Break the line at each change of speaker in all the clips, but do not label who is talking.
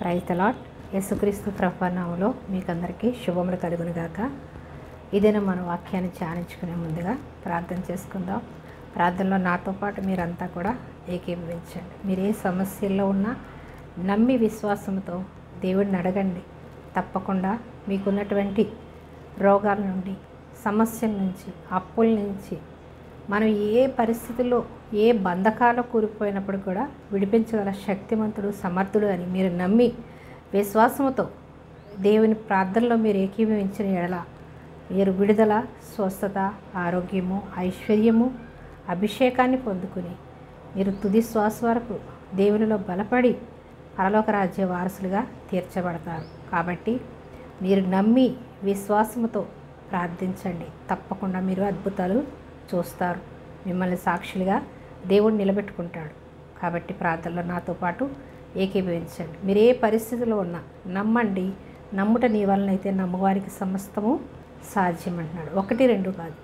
Praise the lord. యేసుక్రీస్తు ప్రభువు నామములో మీకందరికీ శుభములు కలుగునుగాక. ఇదేనా మన వాక్యాన్ని ధ్యానించుకునే ముందుగా ప్రార్థన చేసుకుందాం. ప్రార్థనలో నాతో పాటు మీరంతా కూడా ఏకీభవించండి. మీరు ఏ సమస్యల్లో ఉన్నా నమ్మి విశ్వాసంతో దేవుడిని అడగండి. తప్పకుండా మీకున్నటువంటి రోగాల నుండి, సమస్యల నుంచి, అప్పుల నుంచి, మనం ఏ పరిస్థితుల్లో ఏ బంధకాల్లో కూరుకుపోయినప్పుడు కూడా విడిపించగల శక్తిమంతుడు, సమర్థుడు అని మీరు నమ్మి విశ్వాసముతో దేవుని ప్రార్థనలో మీరు ఏకీభవించిన ఎడల మీరు విడుదల, స్వస్థత, ఆరోగ్యము, ఐశ్వర్యము, అభిషేకాన్ని పొందుకుని మీరు తుది శ్వాస వరకు దేవునిలో బలపడి పరలోక రాజ్య వారసులుగా తీర్చబడతారు. కాబట్టి మీరు నమ్మి విశ్వాసముతో ప్రార్థించండి. తప్పకుండా మీరు అద్భుతాలు చూస్తారు. మిమ్మల్ని సాక్షులుగా దేవుడు నిలబెట్టుకుంటాడు. కాబట్టి ప్రార్థనలో నాతో పాటు ఏకీభవించండి. మీరు ఏ పరిస్థితిలో ఉన్నా నమ్మండి. నమ్ముట నీ వలనైతే నమ్మవారికి సమస్తము సాధ్యం అంటున్నాడు. 1, 2 కాదు,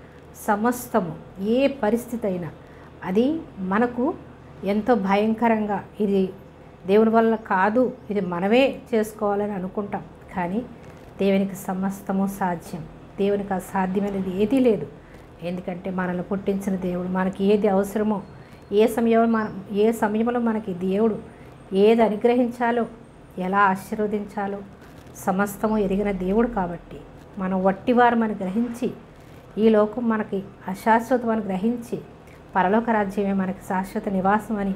సమస్తము. ఏ పరిస్థితి అయినా అది మనకు ఎంతో భయంకరంగా ఇది దేవుని వల్ల కాదు, ఇది మనమే చేసుకోవాలని అనుకుంటాం. కానీ దేవునికి సమస్తము సాధ్యం. దేవునికి అసాధ్యమైనది ఏదీ లేదు. ఎందుకంటే మనల్ని పుట్టించిన దేవుడు, మనకి ఏది అవసరమో ఏ సమయంలో మనకి దేవుడు ఏది అనుగ్రహించాలో, ఎలా ఆశీర్వదించాలో సమస్తము ఎరిగిన దేవుడు. కాబట్టి మనం వట్టివారమని గ్రహించి, ఈ లోకం మనకి అశాశ్వతమని గ్రహించి, పరలోక రాజ్యమే మనకి శాశ్వత నివాసం అని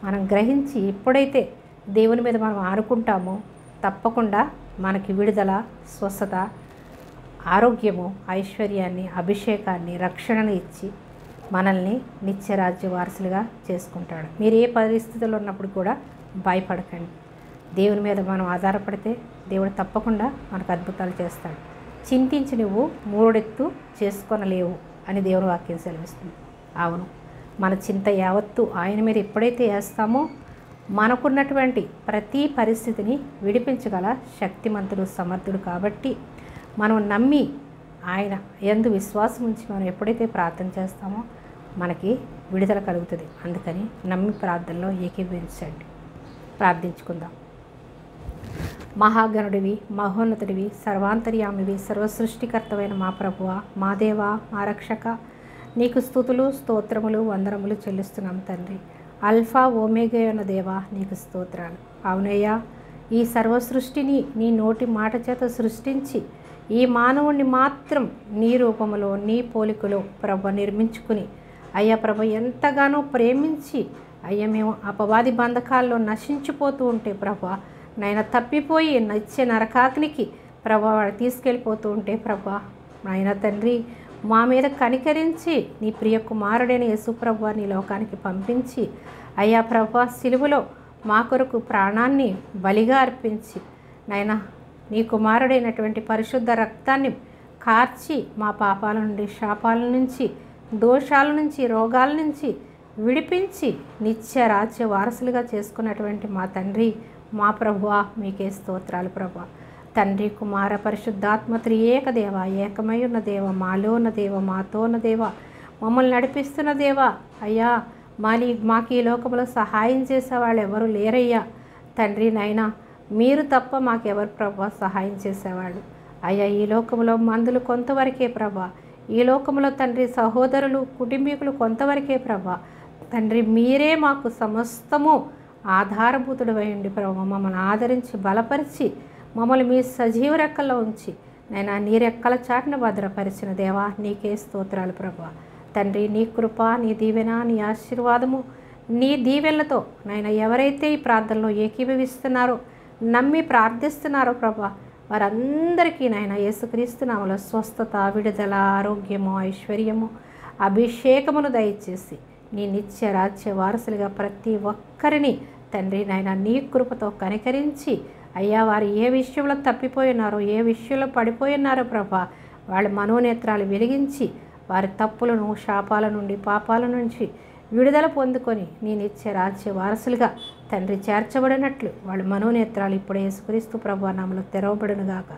మనం గ్రహించి ఎప్పుడైతే దేవుని మీద మనం ఆనుకుంటామో తప్పకుండా మనకి విడుదల, స్వస్థత, ఆరోగ్యము, ఐశ్వర్యాన్ని, అభిషేకాన్ని, రక్షణను ఇచ్చి మనల్ని నిత్యరాజ్య వారసులుగా చేసుకుంటాడు. మీరు ఏ పరిస్థితుల్లో ఉన్నప్పుడు కూడా భయపడకండి. దేవుని మీద మనం ఆధారపడితే దేవుడు తప్పకుండా మనకు అద్భుతాలు చేస్తాడు. చింతించి నువ్వు మూడెత్తు చేసుకొనలేవు అని దేవుని వాక్యం సెలవిస్తుంది. అవును, మన చింత యావత్తు ఆయన మీద ఎప్పుడైతే వేస్తామో మనకున్నటువంటి ప్రతి పరిస్థితిని విడిపించగల శక్తిమంతుడు, సమర్థుడు. కాబట్టి మనం నమ్మి ఆయన యందు విశ్వాసం ఉంచి మనం ఎప్పుడైతే ప్రార్థన చేస్తామో మనకి విడుదల కలుగుతుంది. అందుకని నమ్మి ప్రార్థనలో ఏకీభవించండి. ప్రార్థించుకుందాం. మహాగణుడివి, మహోన్నతుడివి, సర్వాంతర్యామివి, సర్వసృష్టికర్తమైన మా ప్రభువా, మా దేవా, మా రక్షక, నీకు స్తుతులు, స్తోత్రములు, వందనములు చెల్లిస్తున్నాం తండ్రి. అల్ఫా ఓమేగా అయిన దేవా, నీకు స్తోత్రాలు. అవునయ్యా, ఈ సర్వ సృష్టిని నీ నోటి మాట చేత సృష్టించి ఈ మానవుణ్ణి మాత్రం నీ రూపములో, నీ పోలికలో ప్రభ నిర్మించుకుని అయ్యా ప్రభ ఎంతగానో ప్రేమించి అయ్యా మేము అపవాది బంధకాల్లో నశించిపోతూ ఉంటే ప్రభ నాయన తప్పిపోయి నచ్చే నరకాగ్నికి ప్రభ వాడు తీసుకెళ్ళిపోతూ ఉంటే ప్రభ నాయన తండ్రి మా మీద కనికరించి నీ ప్రియ కుమారుడైన యేసుప్రభు నీ లోకానికి పంపించి అయ్యా ప్రభ సిలువలో మా కొరకు ప్రాణాన్ని బలిగా అర్పించి నాయన నీ కుమారుడైనటువంటి పరిశుద్ధ రక్తాన్ని కార్చి మా పాపాల నుండి, శాపాల నుంచి, దోషాల నుంచి, రోగాల నుంచి విడిపించి నిత్య రాజ్య వారసులుగా చేసుకున్నటువంటి మా తండ్రి, మా ప్రభువా, మీకే స్తోత్రాలు ప్రభా. తండ్రి, కుమార, పరిశుద్ధాత్మ త్రియేక దేవ, ఏకమై ఉన్న దేవ, మాలో ఉన్న దేవ, మాతో ఉన్న దేవ, మమ్మల్ని నడిపిస్తున్న దేవ. అయ్యా మాకు ఈ లోకంలో సహాయం చేసేవాళ్ళు ఎవరు లేరయ్యా తండ్రి. నైనా మీరు తప్ప మాకెవరు ప్రభా సహాయం చేసేవాళ్ళు. అయ్యా ఈ లోకంలో మందులు కొంతవరకే ప్రభా, ఈ లోకంలో తండ్రి సహోదరులు, కుటుంబీకులు కొంతవరకే ప్రభా. తండ్రి మీరే మాకు సమస్తము ఆధారభూతుడు అయ్యండి ప్రభా. మమ్మల్ని ఆదరించి బలపరిచి మమ్మల్ని మీ సజీవ రెక్కల్లో ఉంచి నైనా నీ రెక్కల చాటును భద్రపరిచిన దేవా, నీకే స్తోత్రాలు ప్రభా. తండ్రి నీ కృప, నీ దీవెన, నీ ఆశీర్వాదము, నీ దీవెనలతో నైనా ఎవరైతే ఈ ప్రార్థనలో ఏకీభవిస్తున్నారో, నమ్మి ప్రార్థిస్తున్నారో ప్రభా, వారందరికీ నాయన యేసుక్రీస్తు నామములో స్వస్థత, విడుదల, ఆరోగ్యము, ఐశ్వర్యము, అభిషేకమును దయచేసి నీ నిత్య రాజ్య వారసులుగా ప్రతి ఒక్కరిని తండ్రి నాయన నీ కృపతో కనికరించి అయ్యా వారు ఏ విషయంలో తప్పిపోయినారో, ఏ విషయంలో పడిపోయినారో ప్రభా, వాళ్ళ మనోనేత్రాలు వెలిగించి వారి తప్పులను, శాపాల నుండి, పాపాల నుంచి విడుదల పొందుకొని నీ నిత్య రాజ్య వారసులుగా తండ్రి చేర్చబడినట్లు వాళ్ళ మనోనేత్రాలు ఇప్పుడు యేసుక్రీస్తు ప్రభువు నామములో తెరవబడునుగాక.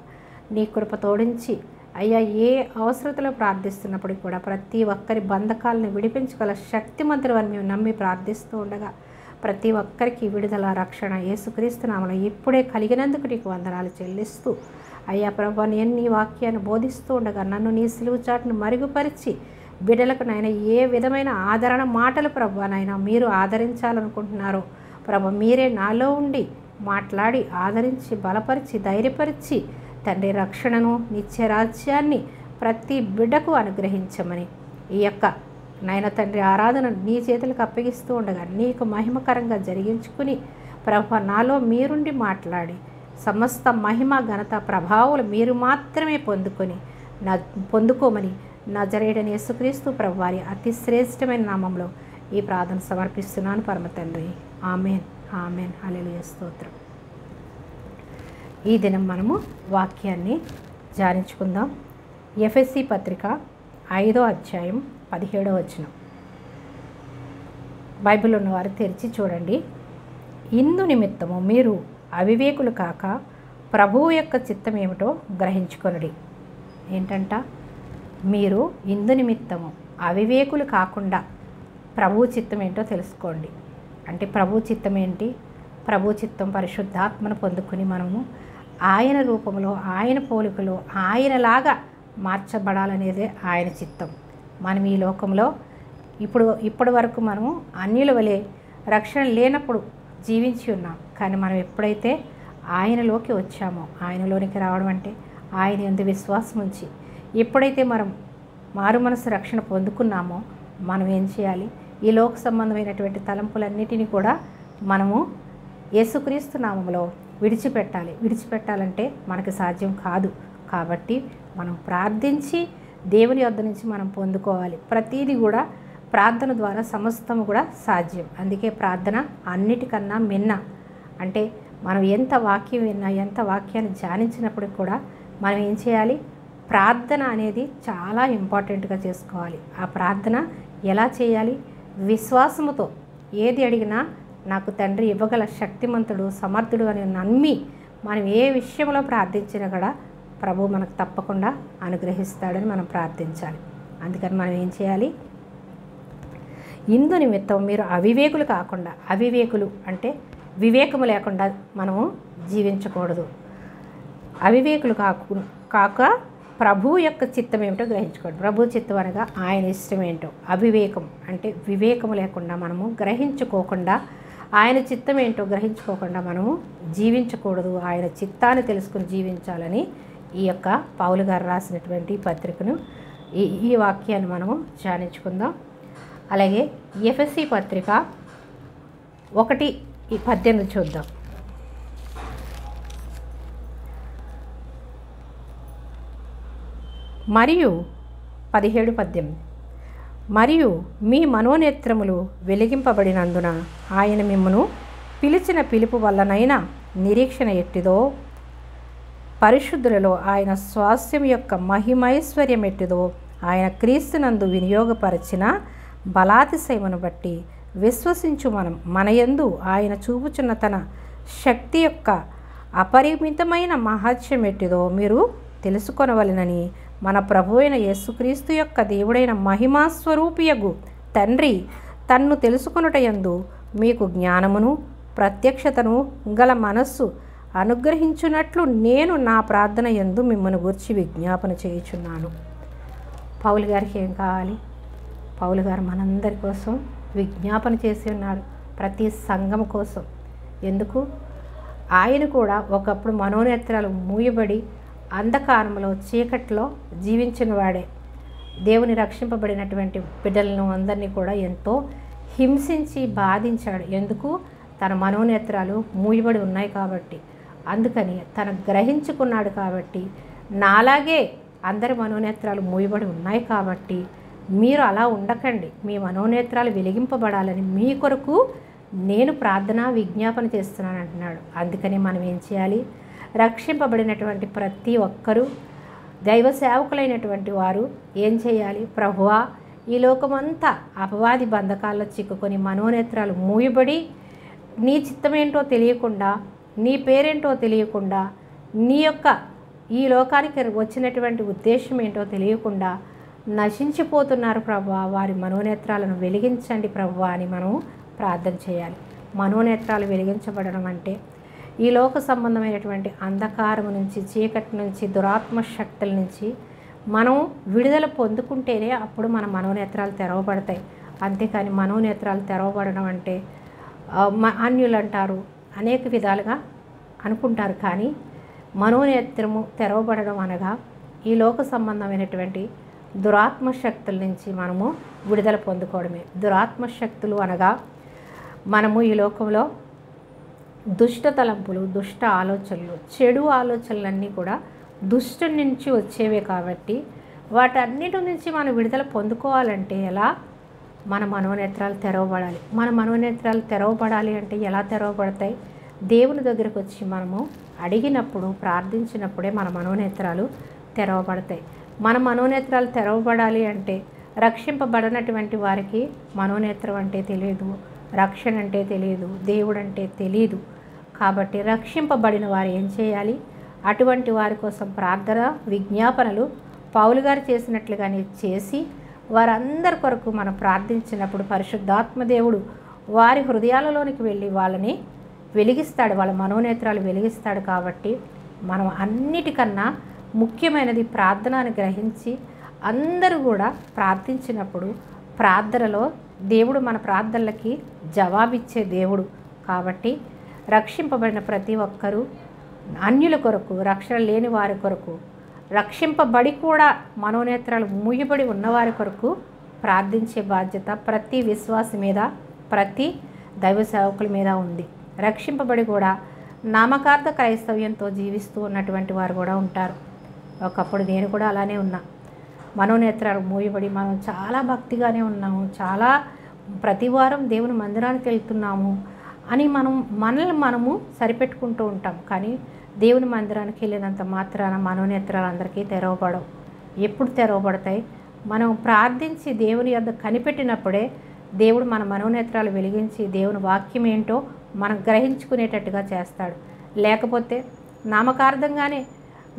నీ కృప తోడించి అయ్యా ఏ అవసరతలో ప్రార్థిస్తున్నప్పుడు కూడా ప్రతి ఒక్కరి బంధకాలను విడిపించగల శక్తిమంతుడు అని మేము నమ్మి ప్రార్థిస్తూ ఉండగా ప్రతి ఒక్కరికి విడుదల రక్షణ యేసుక్రీస్తు నామములో ఇప్పుడే కలిగినందుకు నీకు వందనాలు చెల్లిస్తూ అయ్యా ప్రభా, నేను నీ వాక్యాన్ని బోధిస్తూ ఉండగా నన్ను నీ సిలువ చాటును మరుగుపరిచి బిడ్డలకు నాయన ఏ విధమైన ఆదరణ మాటలు ప్రభా నాయన మీరు ఆదరించాలనుకుంటున్నారో ప్రభా, మీరే నాలో ఉండి మాట్లాడి ఆదరించి బలపరిచి ధైర్యపరిచి తండ్రి రక్షణను నిత్య రాజ్యాన్ని ప్రతి బిడ్డకు అనుగ్రహించమని ఈ యొక్క నాయన తండ్రి ఆరాధన నీ చేతులకు అప్పగిస్తూ ఉండగా నీకు మహిమకరంగా జరిగించుకుని ప్రభా నాలో మీరుండి మాట్లాడి సమస్త మహిమ ఘనత ప్రభావాలు మీరు మాత్రమే పొందుకోమని నజరేయుడైన యేసుక్రీస్తు ప్రభువారి అతి శ్రేష్టమైన నామంలో ఈ ప్రార్థన సమర్పిస్తున్నాను పరమ తండ్రి. Amen amen. హల్లెలూయా స్తోత్రం. ఈ దినం మనము వాక్యాన్ని ధ్యానించుకుందాం. ఎఫెసీ పత్రిక 5వ అధ్యాయం 17వ వచనం. బైబిల్ ఉన్నవారు తెరిచి చూడండి. ఇందు నిమిత్తము మీరు అవివేకులు కాక ప్రభువు యొక్క చిత్తం ఏమిటో గ్రహించుకొనుడి. ఏంటంట? మీరు ఇందు నిమిత్తము అవివేకులు కాకుండా ప్రభు చిత్తం ఏంటో తెలుసుకోండి. అంటే ప్రభు చిత్తం ఏంటి? ప్రభు చిత్తం పరిశుద్ధాత్మను పొందుకుని మనము ఆయన రూపంలో, ఆయన పోలికలో, ఆయనలాగా మార్చబడాలనేదే ఆయన చిత్తం. మనం ఈ లోకంలో ఇప్పటి వరకు మనము అన్యుల వలె రక్షణ లేనప్పుడు జీవించి ఉన్నాం. కానీ మనం ఎప్పుడైతే ఆయనలోకి వచ్చామో, ఆయనలోనికి రావడం అంటే ఆయన యందు విశ్వాసం ఉంచి ఎప్పుడైతే మనం మారు మనసు రక్షణ పొందుకున్నామో మనం ఏం చేయాలి? ఈ లోక సంబంధమైనటువంటి తలంపులన్నిటినీ కూడా మనము యేసుక్రీస్తు నామములో విడిచిపెట్టాలంటే మనకు సాధ్యం కాదు. కాబట్టి మనం ప్రార్థించి దేవుని యొద్ద నుంచి మనం పొందుకోవాలి. ప్రతీది కూడా ప్రార్థన ద్వారా సమస్తము కూడా సాధ్యం. అందుకే ప్రార్థన అన్నిటికన్నా మిన్న. అంటే మనం ఎంత వాక్యం విన్నా, ఎంత వాక్యాన్ని ధ్యానించినప్పుడు కూడా మనం ఏం చేయాలి? ప్రార్థన అనేది చాలా ఇంపార్టెంట్గా చేసుకోవాలి. ఆ ప్రార్థన ఎలా చేయాలి? విశ్వాసముతో ఏది అడిగినా నాకు తండ్రి ఇవ్వగల శక్తిమంతుడు, సమర్థుడు అని నమ్మి మనం ఏ విషయంలో ప్రార్థించినా కూడా ప్రభు మనకు తప్పకుండా అనుగ్రహిస్తాడని మనం ప్రార్థించాలి. అందుకని మనం ఏం చేయాలి? ఇందు నిమిత్తం మీరు అవివేకులు కాకుండా, అవివేకులు అంటే వివేకము లేకుండా మనము జీవించకూడదు. అవివేకులు కాక ప్రభు యొక్క చిత్తం ఏమిటో గ్రహించుకోండి. ప్రభు చిత్తం అనగా ఆయన ఇష్టం ఏంటో. అవివేకం అంటే వివేకము లేకుండా మనము గ్రహించుకోకుండా, ఆయన చిత్తం ఏంటో గ్రహించుకోకుండా మనము జీవించకూడదు. ఆయన చిత్తాన్ని తెలుసుకుని జీవించాలని ఈ యొక్క పౌలు గారు రాసినటువంటి పత్రికను ఈ వాక్యాన్ని మనము ధ్యానించుకుందాం. అలాగే ఎఫెసీ పత్రిక 1:18 చూద్దాం. మరియు 17-18 మరియు మీ మనోనేత్రములు వెలిగింపబడినందున ఆయన మిమ్మును పిలిచిన పిలుపు వల్లనైనా నిరీక్షణ ఎట్టిదో, పరిశుద్ధులలో ఆయన స్వాస్థ్యం యొక్క మహిమైశ్వర్యం ఎట్టిదో ఆయన క్రీస్తునందు వినియోగపరచిన బలాతిశయమును బట్టి విశ్వసించు మనయందు ఆయన చూపుచున్న తన శక్తి యొక్క అపరిమితమైన మహత్యం ఎట్టిదో మీరు తెలుసుకొనవలెనని మన ప్రభు అయిన యేసుక్రీస్తు యొక్క దేవుడైన మహిమాస్వరూపియగు తండ్రి తన్ను తెలుసుకొనుటయందు మీకు జ్ఞానమును ప్రత్యక్షతను గల మనస్సు అనుగ్రహించున్నట్లు నేను నా ప్రార్థన యందు మిమ్మల్ని గురించి విజ్ఞాపన చేయుచున్నాను. పౌలు గారికి ఏం కావాలి? పౌలు గారు మనందరి కోసం విజ్ఞాపన చేసి ఉన్నాడు, ప్రతి సంఘం కోసం. ఎందుకు? ఆయన కూడా ఒకప్పుడు మనోనేత్రాలు మూయబడి అంధకారంలో, చీకట్లో జీవించిన వాడే. దేవుని రక్షింపబడినటువంటి బిడ్డలను అందరినీ కూడా ఎంతో హింసించి బాధించాడు. ఎందుకు? తన మనోనేత్రాలు మూయబడి ఉన్నాయి కాబట్టి. అందుకని తను గ్రహించుకున్నాడు కాబట్టి, నాలాగే అందరి మనోనేత్రాలు మూయబడి ఉన్నాయి కాబట్టి మీరు అలా ఉండకండి, మీ మనోనేత్రాలు వెలిగింపబడాలని మీ కొరకు నేను ప్రార్థన విజ్ఞాపన చేస్తున్నాను అంటున్నాడు. అందుకని మనం ఏం చేయాలి? రక్షింపబడినటువంటి ప్రతి ఒక్కరూ, దైవ సేవకులైనటువంటి వారు ఏం చేయాలి? ప్రభువా, ఈ లోకమంతా అపవాది బంధకాల్లో చిక్కుకొని మనోనేత్రాలు మూయబడి నీ చిత్తమేంటో తెలియకుండా, నీ పేరేంటో తెలియకుండా, నీ యొక్క ఈ లోకానికి వచ్చినటువంటి ఉద్దేశం ఏంటో తెలియకుండా నశించిపోతున్నారు ప్రభువా, వారి మనోనేత్రాలను వెలిగించండి ప్రభువా అని మనం ప్రార్థన చేయాలి. మనోనేత్రాలు వెలిగించబడడం అంటే ఈ లోక సంబంధమైనటువంటి అంధకారం నుంచి, చీకటి నుంచి, దురాత్మ శక్తుల నుంచి మనం విడుదల పొందుకుంటేనే అప్పుడు మన మనోనేత్రాలు తెరవబడతాయి. అంతేకాని మనోనేత్రాలు తెరవబడడం అంటే అన్యులు అంటారు, అనేక విధాలుగా అనుకుంటారు. కానీ మనోనేత్రము తెరవబడడం అనగా ఈ లోక సంబంధమైనటువంటి దురాత్మ శక్తుల నుంచి మనము విడుదల పొందుకోవడమే. దురాత్మ శక్తులు అనగా మనము ఈ లోకంలో దుష్ట తలంపులు, దుష్ట ఆలోచనలు, చెడు ఆలోచనలన్నీ కూడా దుష్టుడి నుంచి వచ్చేవే కాబట్టి వాటన్నిటి నుంచి మనం విడుదల పొందుకోవాలంటే ఎలా? మన మనోనేత్రాలు తెరవబడాలి. మన మనోనేత్రాలు తెరవబడాలి అంటే ఎలా తెరవబడతాయి? దేవుని దగ్గరకు వచ్చి మనము అడిగినప్పుడు, ప్రార్థించినప్పుడే మన మనోనేత్రాలు తెరవబడతాయి. మన మనోనేత్రాలు తెరవబడాలి అంటే రక్షింపబడినటువంటి వారికి మనోనేత్రం అంటే తెలియదు, రక్షణ అంటే తెలియదు, దేవుడు అంటే తెలియదు. కాబట్టి రక్షింపబడిన వారు ఏం చేయాలి? అటువంటి వారి కోసం ప్రార్థన, విజ్ఞాపనలు పౌలు గారు చేసినట్లుగానే చేసి వారందరి కొరకు మనం ప్రార్థించినప్పుడు పరిశుద్ధాత్మ దేవుడు వారి హృదయాలలోనికి వెళ్ళి వాళ్ళని వెలిగిస్తాడు, వాళ్ళ మనోనేత్రాలు వెలిగిస్తాడు. కాబట్టి మనం అన్నిటికన్నా ముఖ్యమైనది ప్రార్థన అని గ్రహించి అందరూ కూడా ప్రార్థించినప్పుడు ప్రార్థనలో దేవుడు మన ప్రార్థనలకి జవాబిచ్చే దేవుడు. కాబట్టి రక్షింపబడిన ప్రతి ఒక్కరూ అన్యుల కొరకు, రక్షణ లేని వారి కొరకు, రక్షింపబడి కూడా మనోనేత్రాలు మూయబడి ఉన్నవారి కొరకు ప్రార్థించే బాధ్యత ప్రతి విశ్వాసి మీద, ప్రతి దైవ సేవకుల మీద ఉంది. రక్షింపబడి కూడా నామకార్థ క్రైస్తవ్యంతో జీవిస్తూ ఉన్నటువంటి వారు కూడా ఉంటారు. ఒకప్పుడు నేను కూడా అలానే ఉన్నా. మనోనేత్రాలు మూయబడి మనం చాలా భక్తిగానే ఉన్నాము, చాలా ప్రతివారం దేవుని మందిరానికి వెళ్తున్నాము అని మనల్ని మనము సరిపెట్టుకుంటూ ఉంటాం. కానీ దేవుని మందిరానికి వెళ్ళినంత మాత్రాన మనోనేత్రాలు అందరికీ తెరవబడవు. ఎప్పుడు తెరవబడతాయి? మనం ప్రార్థించి దేవుని యొద్ద కనిపెట్టినప్పుడే దేవుడు మన మనోనేత్రాలు వెలిగించి దేవుని వాక్యం ఏంటో మనం గ్రహించుకునేటట్టుగా చేస్తాడు. లేకపోతే నామకార్థంగానే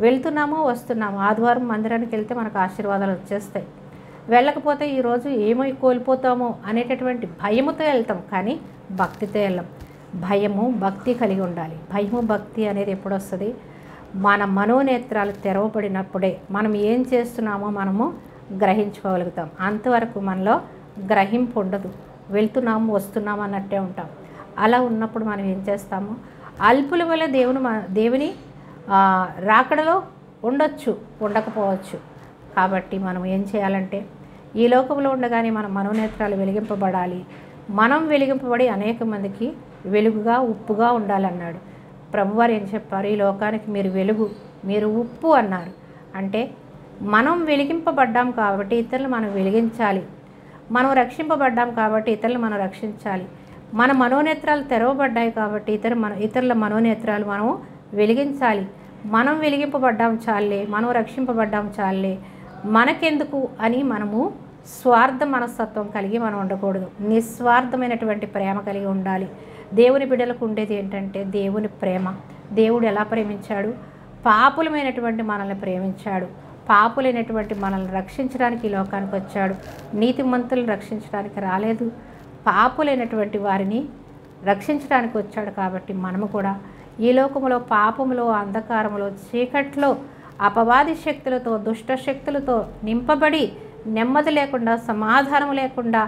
వెళ్తున్నామో వస్తున్నాము, ఆదివారం మందిరానికి వెళ్తే మనకు ఆశీర్వాదాలు వచ్చేస్తాయి, వెళ్ళకపోతే ఈరోజు ఏమై కోల్పోతామో అనేటటువంటి భయముతో వెళ్తాం, కానీ భక్తితో వెళ్ళాం. భయము భక్తి కలిగి ఉండాలి. భయము భక్తి అనేది ఎప్పుడు వస్తుంది? మన మనోనేత్రాలు తెరవబడినప్పుడే మనం ఏం చేస్తున్నామో మనము గ్రహించుకోగలుగుతాం. అంతవరకు మనలో గ్రహింపు ఉండదు, వెళ్తున్నాము వస్తున్నాము అన్నట్టే ఉంటాం. అలా ఉన్నప్పుడు మనం ఏం చేస్తాము? అల్పుల వల్ల దేవుని రాకడలో ఉండొచ్చు, ఉండకపోవచ్చు. కాబట్టి మనం ఏం చేయాలంటే ఈ లోకంలో ఉండగానే మన మనోనేత్రాలు వెలిగింపబడాలి. మనం వెలిగింపబడి అనేక మందికి వెలుగుగా, ఉప్పుగా ఉండాలన్నాడు ప్రభువారు. ఏం చెప్పారు? ఈ లోకానికి మీరు వెలుగు, మీరు ఉప్పు అన్నారు. అంటే మనం వెలిగింపబడ్డాం కాబట్టి ఇతరులు మనం వెలిగించాలి. మనం రక్షింపబడ్డాం కాబట్టి ఇతరులు మనం రక్షించాలి. మన మనోనేత్రాలు తెరవబడ్డాయి కాబట్టి ఇతరుల మనోనేత్రాలు మనం వెలిగించాలి. మనం వెలిగింపబడ్డాం చాలే, మనం రక్షింపబడ్డాం చాలే, మనకెందుకు అని మనము స్వార్థ మనస్తత్వం కలిగి మనం ఉండకూడదు. నిస్వార్థమైనటువంటి ప్రేమ కలిగి ఉండాలి. దేవుని బిడ్డలకు ఉండేది ఏంటంటే దేవుని ప్రేమ. దేవుడు ఎలా ప్రేమించాడు? పాపులమైనటువంటి మనల్ని ప్రేమించాడు. పాపులైనటువంటి మనల్ని రక్షించడానికి ఈ లోకానికి వచ్చాడు. నీతిమంతులను రక్షించడానికి రాలేదు, పాపులైనటువంటి వారిని రక్షించడానికి వచ్చాడు. కాబట్టి మనము కూడా ఈ లోకములో పాపములో, అంధకారములో, చీకట్లో, అపవాది శక్తులతో, దుష్ట శక్తులతో నింపబడి నెమ్మది లేకుండా, సమాధానం లేకుండా,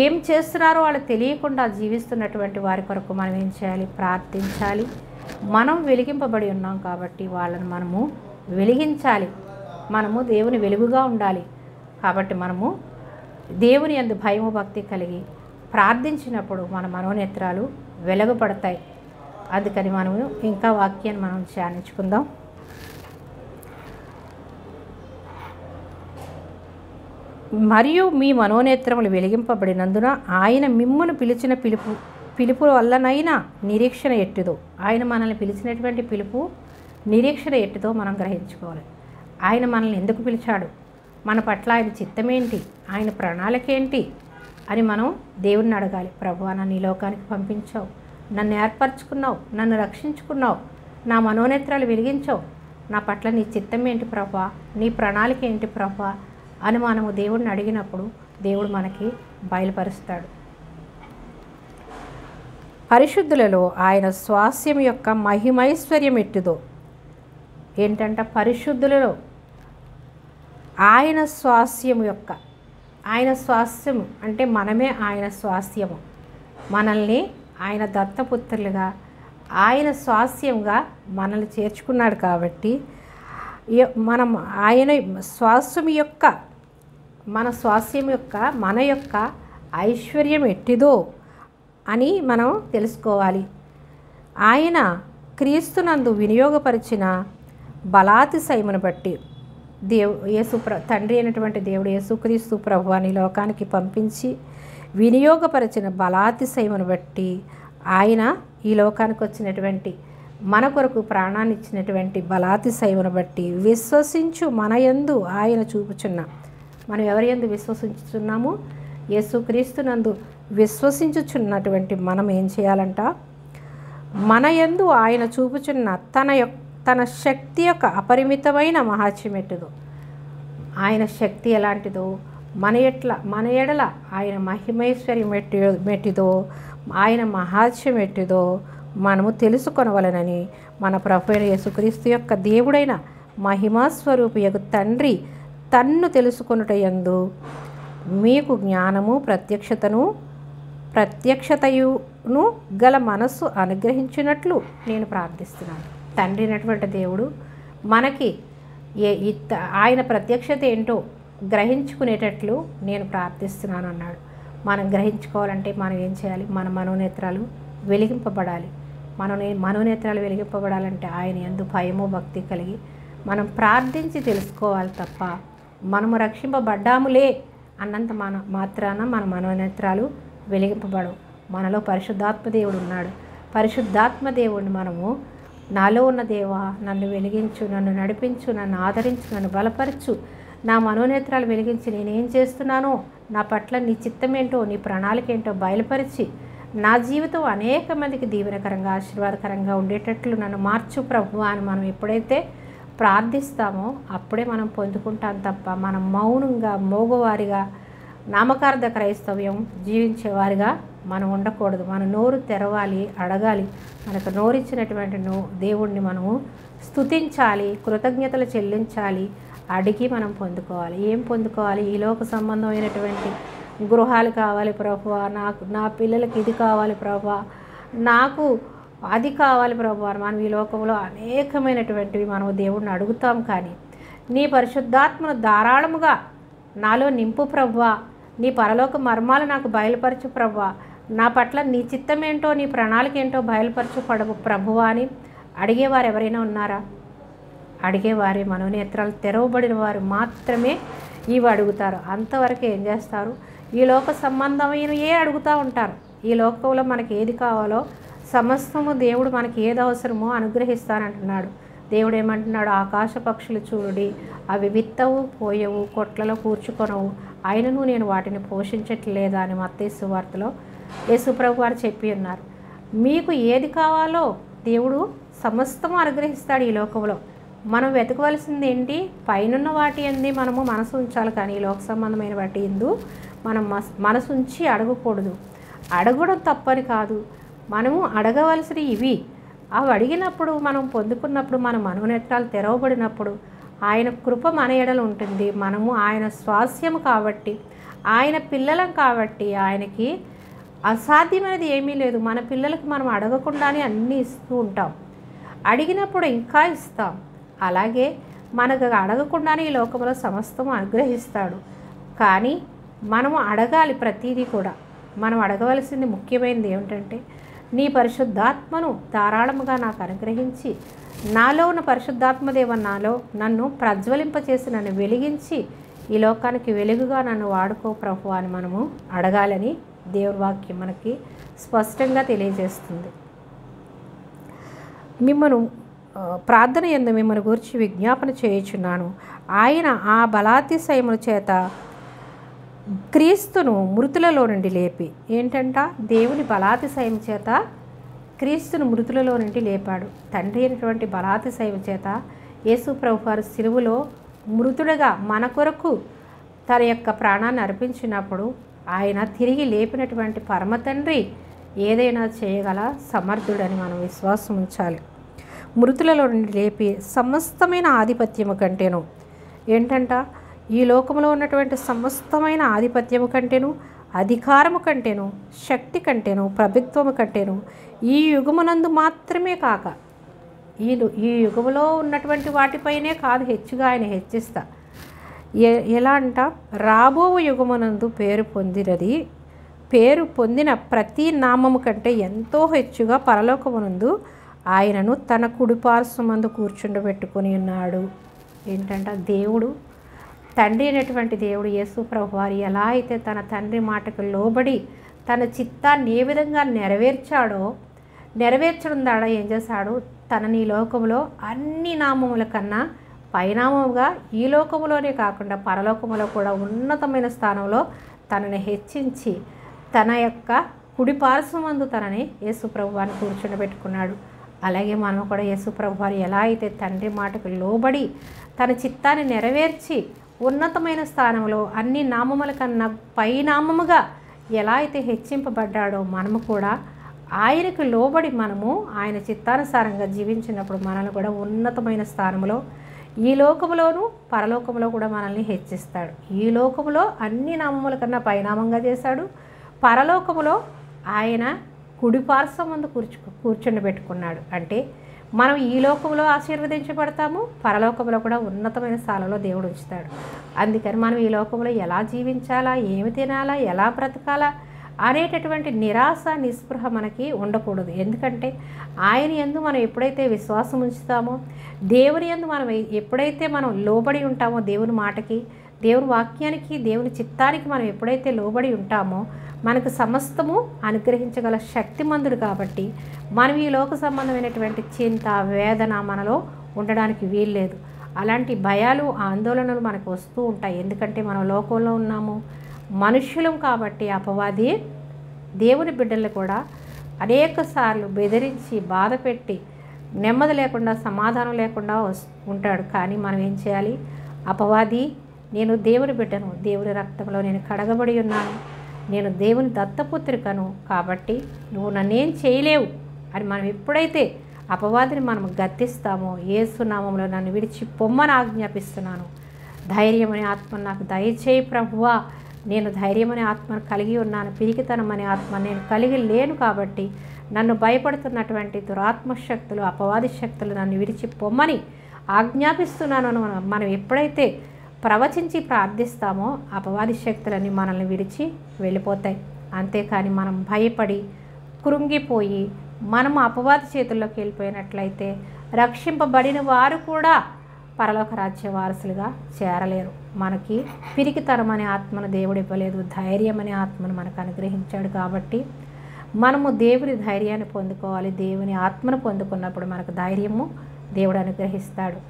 ఏం చేస్తున్నారో వాళ్ళు తెలియకుండా జీవిస్తున్నటువంటి వారి కొరకు మనం ఏం చేయాలి? ప్రార్థించాలి. మనం వెలిగింపబడి ఉన్నాం కాబట్టి వాళ్ళని మనము వెలిగించాలి. మనము దేవుని వెలుగుగా ఉండాలి. కాబట్టి మనము దేవుని యందు భయము భక్తి కలిగి ప్రార్థించినప్పుడు మన మనోనేత్రాలు వెలుగుపడతాయి. అందుకని మనము ఇంకా వాక్యాన్ని మనం ధ్యానించుకుందాం. మరియు మీ మనోనేత్రములు వెలిగింపబడినందున ఆయన మిమ్మును పిలిచిన పిలుపు వల్లనైనా నిరీక్షణ ఎట్టిదో, ఆయన మనల్ని పిలిచినటువంటి పిలుపు నిరీక్షణ ఎట్టిదో మనం గ్రహించుకోవాలి. ఆయన మనల్ని ఎందుకు పిలిచాడు, మన పట్ల ఆయన చిత్తమేంటి, ఆయన ప్రణాళికేంటి అని మనం దేవుణ్ణి అడగాలి. ప్రభువా, నన్ను ఈ లోకానికి పంపించావు, నన్ను ఏర్పరచుకున్నావు, నన్ను రక్షించుకున్నావు, నా మనోనేత్రాలు వెలిగించావు, నా పట్ల నీ చిత్తం ఏంటి ప్రభువా, నీ ప్రణాళిక ఏంటి ప్రభువా అని మనము దేవుడిని అడిగినప్పుడు దేవుడు మనకి బయలుపరుస్తాడు. పరిశుద్ధులలో ఆయన స్వాస్యం యొక్క మహిమైశ్వర్యం ఎట్టిదో. ఏంటంట? పరిశుద్ధులలో ఆయన స్వాస్యం అంటే మనమే ఆయన స్వాస్యము. మనల్ని ఆయన దత్తపుత్రులుగా, ఆయన స్వాస్యంగా మనల్ని చేర్చుకున్నాడు. కాబట్టి మనం ఆయన స్వాస్యం యొక్క మన యొక్క ఐశ్వర్యం ఎట్టిదో అని మనం తెలుసుకోవాలి. ఆయన క్రీస్తునందు వినియోగపరిచిన బలాతిశయమును బట్టి తండ్రి అయినటువంటి దేవుడు యేసుక్రీస్తు ప్రభువాని లోకానికి పంపించి వినియోగపరిచిన బలాతిశయమును బట్టి, ఆయన ఈ లోకానికి వచ్చినటువంటి మన కొరకు ప్రాణాన్ని ఇచ్చినటువంటి బలాతిశయమును బట్టి విశ్వసించు మన యందు ఆయన చూపుచున్న, మనం ఎవరి యందు విశ్వసించుచున్నాము? యేసుక్రీస్తునందు విశ్వసించుచున్నటువంటి మనం ఏం చేయాలంట? మన యందు ఆయన చూపుచున్న తన శక్తి యొక్క అపరిమితమైన మహాత్మ్యం ఎట్టిదో. ఆయన శక్తి ఎలాంటిదో, మన ఎడల ఆయన మహిమైశ్వర్యం ఎట్టిదో, ఆయన మహాత్మ్యం ఎట్టిదో మనము తెలుసుకొనవలనని మన ప్రభువైన యేసుక్రీస్తు యొక్క దేవుడైన మహిమాస్వరూపియగు తండ్రి తన్ను తెలుసుకొనుటయందు మీకు జ్ఞానము ప్రత్యక్షతయును గల మనస్సు అనుగ్రహించినట్లు నేను ప్రార్థిస్తున్నాను. తండ్రి అయినటువంటి దేవుడు మనకి ఆయన ప్రత్యక్షత ఏంటో గ్రహించుకునేటట్లు నేను ప్రార్థిస్తున్నాను అన్నాడు. మనం గ్రహించుకోవాలంటే మనం ఏం చేయాలి? మన మనోనేత్రాలు వెలిగింపబడాలి. మనోనేత్రాలు వెలిగింపబడాలంటే ఆయన యందు భయము భక్తి కలిగి మనం ప్రార్థించి తెలుసుకోవాలి తప్ప మనము రక్షింపబడ్డాములే అన్నంత మాత్రాన మన మనోనేత్రాలు వెలిగింపబడవు. మనలో పరిశుద్ధాత్మ దేవుడు ఉన్నాడు. పరిశుద్ధాత్మ దేవుడిని మనము నాలో ఉన్న దేవా, నన్ను వెలిగించు, నన్ను నడిపించు, నన్ను ఆదరించు, నన్ను బలపరచు, నా మనోనేత్రాలు వెలిగించి నేనేం చేస్తున్నానో, నా పట్ల నీ చిత్తమేంటో, నీ ప్రణాళిక ఏంటో బయలుపరిచి నా జీవితం అనేక మందికి దీవెనకరంగా ఆశీర్వాదకరంగా ఉండేటట్లు నన్ను మార్చు ప్రభువా అని మనం ఎప్పుడైతే ప్రార్థిస్తామో అప్పుడే మనం పొందుకుంటాం తప్ప మనం మౌనంగా మోగవారిగా నామకార్థ క్రైస్తవ్యం జీవించేవారిగా మనం ఉండకూడదు. మన నోరు తెరవాలి, అడగాలి. మనకు నోరిచ్చినటువంటి దేవుణ్ణి మనము స్తుతించాలి, కృతజ్ఞతలు చెల్లించాలి, అడిగి మనం పొందుకోవాలి. ఏం పొందుకోవాలి? ఈ లోక సంబంధమైనటువంటి గృహాలు కావాలి ప్రభువా, నా పిల్లలకి ఇది కావాలి ప్రభువా, నాకు అది కావాలి ప్రభువా. మనం ఈ లోకంలో అనేకమైనటువంటివి మనం దేవుడిని అడుగుతాం. కానీ నీ పరిశుద్ధాత్మను ధారాళముగా నాలో నింపు ప్రభువా, నీ పరలోక మర్మాలు నాకు బయలుపరచు ప్రభువా, నా పట్ల నీ చిత్తమేంటో, నీ ప్రణాళిక ఏంటో బయలుపరచు ప్రభువా అని అడిగేవారు ఎవరైనా ఉన్నారా? అడిగేవారే మనోనేత్రాలు తెరవబడిన వారు మాత్రమే ఇవి అడుగుతారు. అంతవరకు ఏం చేస్తారు? ఈ లోక సంబంధమైన అడుగుతూ ఉంటారు. ఈ లోకంలో మనకి ఏది కావాలో సమస్తము దేవుడు మనకి ఏది అవసరమో అనుగ్రహిస్తానంటున్నాడు. దేవుడు ఏమంటున్నాడు? ఆకాశ పక్షులు చూడుడి, అవి విత్తవు పోయవు, కొట్లలో కూర్చుకొనవు, అయినను నేను వాటిని పోషించట్లేదా అని మత్తయి సువార్తలో యేసుప్రభు వారు చెప్పి ఉన్నారు. మీకు ఏది కావాలో దేవుడు సమస్తము అనుగ్రహిస్తాడు. ఈ లోకంలో మనం వెతకవలసింది ఏంటి? పైనున్న వాటి అంది మనము మనసు ఉంచాలి. కానీ ఈ లోక సంబంధమైన వాటి ఎందు మనం మనసు ఉంచి అడగకూడదు. అడగడం తప్పని కాదు, మనము అడగవలసినవి ఇవి. అవి అడిగినప్పుడు మనం పొందుకున్నప్పుడు మన మనోనేత్రాలు తెరవబడినప్పుడు ఆయన కృప మన ఎడల ఉంటుంది. మనము ఆయన స్వాస్యము కాబట్టి, ఆయన పిల్లలం కాబట్టి ఆయనకి అసాధ్యమైనది ఏమీ లేదు. మన పిల్లలకు మనం అడగకుండానే అన్నీ ఇస్తూ ఉంటాం. అడిగినప్పుడు ఇంకా ఇస్తాం. అలాగే మనకు అడగకుండానే ఈ లోకంలో సమస్తము అనుగ్రహిస్తాడు. కానీ మనము అడగాలి. ప్రతిదీ కూడా మనం అడగవలసింది ముఖ్యమైనది ఏమిటంటే, నీ పరిశుద్ధాత్మను ధారాళముగా నాకు అనుగ్రహించి, నాలో ఉన్న పరిశుద్ధాత్మదేవ నన్ను ప్రజ్వలింపచేసి నన్ను వెలిగించి ఈ లోకానికి వెలుగుగా నన్ను వాడుకో ప్రభువా అని మనము అడగాలని దేవుని వాక్యం మనకి స్పష్టంగా తెలియజేస్తుంది. ప్రార్థన యందు మిమ్మల్ని గురించి విజ్ఞాపన చేయుచున్నాను. ఆయన ఆ బలాతిశయముల చేత క్రీస్తును మృతులలో నుండి లేపి, ఏంటంట? దేవుని బలాతిశయం చేత క్రీస్తును మృతులలో నుండి లేపాడు. తండ్రి అయినటువంటి బలాతిశయం చేత యేసు ప్రభు వారు సిలువలో మృతుడుగా మన కొరకు తన యొక్క ప్రాణాన్ని అర్పించినప్పుడు ఆయన తిరిగి లేపినటువంటి పరమ తండ్రి ఏదైనా చేయగల సమర్థుడని మనం విశ్వాసం ఉంచాలి. మృతులలో నుండి లేపి సమస్తమైన ఆధిపత్యము కంటేను ఏంటంట, ఈ లోకంలో ఉన్నటువంటి సమస్తమైన ఆధిపత్యము కంటేను, అధికారము కంటేను, శక్తి కంటేను, ప్రభుత్వము కంటేను ఈ యుగమునందు మాత్రమే కాక ఈ యుగములో ఉన్నటువంటి వాటిపైనే కాదు హెచ్చుగా ఆయన హెచ్చిస్తా. ఎలా అంట, రాబో యుగమునందు పేరు పొందిన ప్రతి నామము కంటే ఎంతో హెచ్చుగా పరలోకమునందు ఆయనను తన కుడిపార్శ్వమందు కూర్చుండబెట్టుకొని ఉన్నాడు. ఏంటంట, దేవుడు తండ్రి అయినటువంటి దేవుడు యేసు ప్రభువారు ఎలా అయితే తన తండ్రి మాటకు లోబడి తన చిత్తాన్ని ఏ విధంగా నెరవేర్చడం ద్వారా ఏం చేశాడు, తనని ఈ లోకంలో అన్ని నామముల కన్నా పైనామముగా ఈ లోకములోనే కాకుండా పరలోకములో కూడా ఉన్నతమైన స్థానంలో తనని హెచ్చించి తన యొక్క కుడి పార్శ్వమందు తనని యేసు ప్రభువారిని కూర్చుండబెట్టుకున్నాడు. అలాగే మనం కూడా యేసు ప్రభువారు ఎలా అయితే తండ్రి మాటకు లోబడి తన చిత్తాన్ని నెరవేర్చి ఉన్నతమైన స్థానంలో అన్ని నామముల కన్నా పైనామముగా ఎలా అయితే హెచ్చింపబడ్డాడో మనము కూడా ఆయనకు లోబడి మనము ఆయన చిత్తానుసారంగా జీవించినప్పుడు మనల్ని కూడా ఉన్నతమైన స్థానంలో ఈ లోకములోను పరలోకములో కూడా మనల్ని హెచ్చిస్తాడు. ఈ లోకములో అన్ని నామముల కన్నా పైనామంగా చేశాడు, పరలోకములో ఆయన కుడిపార్శ్వమందు కూర్చుండబెట్టుకున్నాడు. అంటే మనం ఈ లోకంలో ఆశీర్వదించబడతాము, పరలోకంలో కూడా ఉన్నతమైన స్థానంలో దేవుడు ఉంచుతాడు. అందుకని మనం ఈ లోకంలో ఎలా జీవించాలా, ఏమి తినాలా, ఎలా బ్రతకాలా అనేటటువంటి నిరాశ నిస్పృహ మనకి ఉండకూడదు. ఎందుకంటే ఆయన యందు మనం ఎప్పుడైతే విశ్వాసం ఉంచుతామో, దేవుని యందు మనం ఎప్పుడైతే మనం లోబడి ఉంటామో, దేవుని మాటకి, దేవుని వాక్యానికి, దేవుని చిత్తానికి మనం ఎప్పుడైతే లోబడి ఉంటామో మనకు సమస్తము అనుగ్రహించగల శక్తిమంతుడు. కాబట్టి మనం ఈ లోక సంబంధమైనటువంటి చింత, వేదన మనలో ఉండడానికి వీల్లేదు. అలాంటి భయాలు, ఆందోళనలు మనకు వస్తూ ఉంటాయి. ఎందుకంటే మనం లోకంలో ఉన్నాము, మనుష్యులం కాబట్టి అపవాది దేవుని బిడ్డలు కూడా అనేక సార్లు బెదిరించి బాధపెట్టి నెమ్మది లేకుండా సమాధానం లేకుండా ఉంటాడు. కానీ మనం ఏం చేయాలి, అపవాది నేను దేవుని బిడ్డను, దేవుని రక్తంలో నేను కడగబడి ఉన్నాను, నేను దేవుని దత్తపుత్రికను, కాబట్టి నువ్వు నన్నేం చేయలేవు అని మనం ఎప్పుడైతే అపవాదిని మనం గద్దిస్తామో, యేసు నామములో నన్ను విడిచి పొమ్మని ఆజ్ఞాపిస్తున్నాను, ధైర్యమనే ఆత్మను నాకు దయచేయి ప్రభువా, నేను ధైర్యమనే ఆత్మను కలిగి ఉన్నాను, పిరికితనమనే ఆత్మ నేను కలిగి లేను, కాబట్టి నన్ను భయపడుతున్నటువంటి దురాత్మశక్తులు, అపవాది శక్తులు నన్ను విడిచి పొమ్మని ఆజ్ఞాపిస్తున్నాను మనం ఎప్పుడైతే ప్రవచించి ప్రార్థిస్తామో అపవాది శక్తులన్నీ మనల్ని విడిచి వెళ్ళిపోతాయి. అంతేకాని మనం భయపడి కృంగిపోయి మనము అపవాది చేతుల్లోకి వెళ్ళిపోయినట్లయితే రక్షింపబడిన వారు కూడా పరలోక రాజ్య వారసులుగా చేరలేరు. మనకి పిరికితనం అనే ఆత్మను దేవుడు ఇవ్వలేదు, ధైర్యం అనే ఆత్మను మనకు అనుగ్రహించాడు. కాబట్టి మనము దేవుని ధైర్యాన్ని పొందుకోవాలి. దేవుని ఆత్మను పొందుకున్నప్పుడు మనకు ధైర్యము దేవుడు అనుగ్రహిస్తాడు.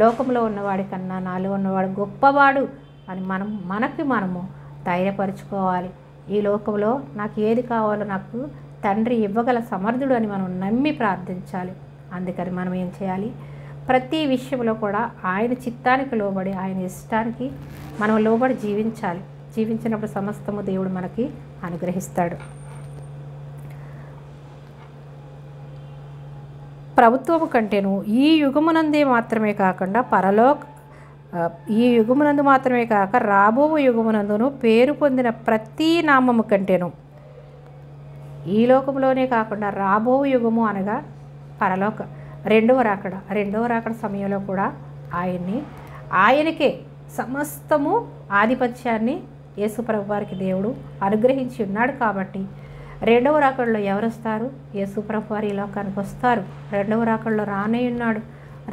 లోకంలో ఉన్నవాడి కన్నా నాలో ఉన్నవాడు గొప్పవాడు అని మనము ధైర్యపరుచుకోవాలి. ఈ లోకంలో నాకు ఏది కావాలో నాకు తండ్రి ఇవ్వగల సమర్థుడు అని మనం నమ్మి ప్రార్థించాలి. అందుకని మనం ఏం చేయాలి, ప్రతి విషయంలో కూడా ఆయన చిత్తానికి లోబడి, ఆయన ఇష్టానికి మనం లోబడి జీవించాలి. జీవించినప్పుడు సమస్తము దేవుడు మనకి అనుగ్రహిస్తాడు. ప్రభుత్వము కంటేను ఈ యుగమునందే మాత్రమే కాకుండా ఈ యుగమునందు మాత్రమే కాక రాబో యుగమునందును పేరు పొందిన ప్రతి నామము కంటేను, ఈ లోకంలోనే కాకుండా రాబో యుగము అనగా పరలోక రెండవ రాకడ సమయంలో కూడా ఆయనకే సమస్తము ఆధిపత్యాన్ని యేసు ప్రభు వారికి దేవుడు అనుగ్రహించి ఉన్నాడు. కాబట్టి రెండవ రాకడలో ఎవరు వస్తారు, యేసు ప్రభు వారు ఈ లోకానికి వస్తారు. రెండవ రాకడలో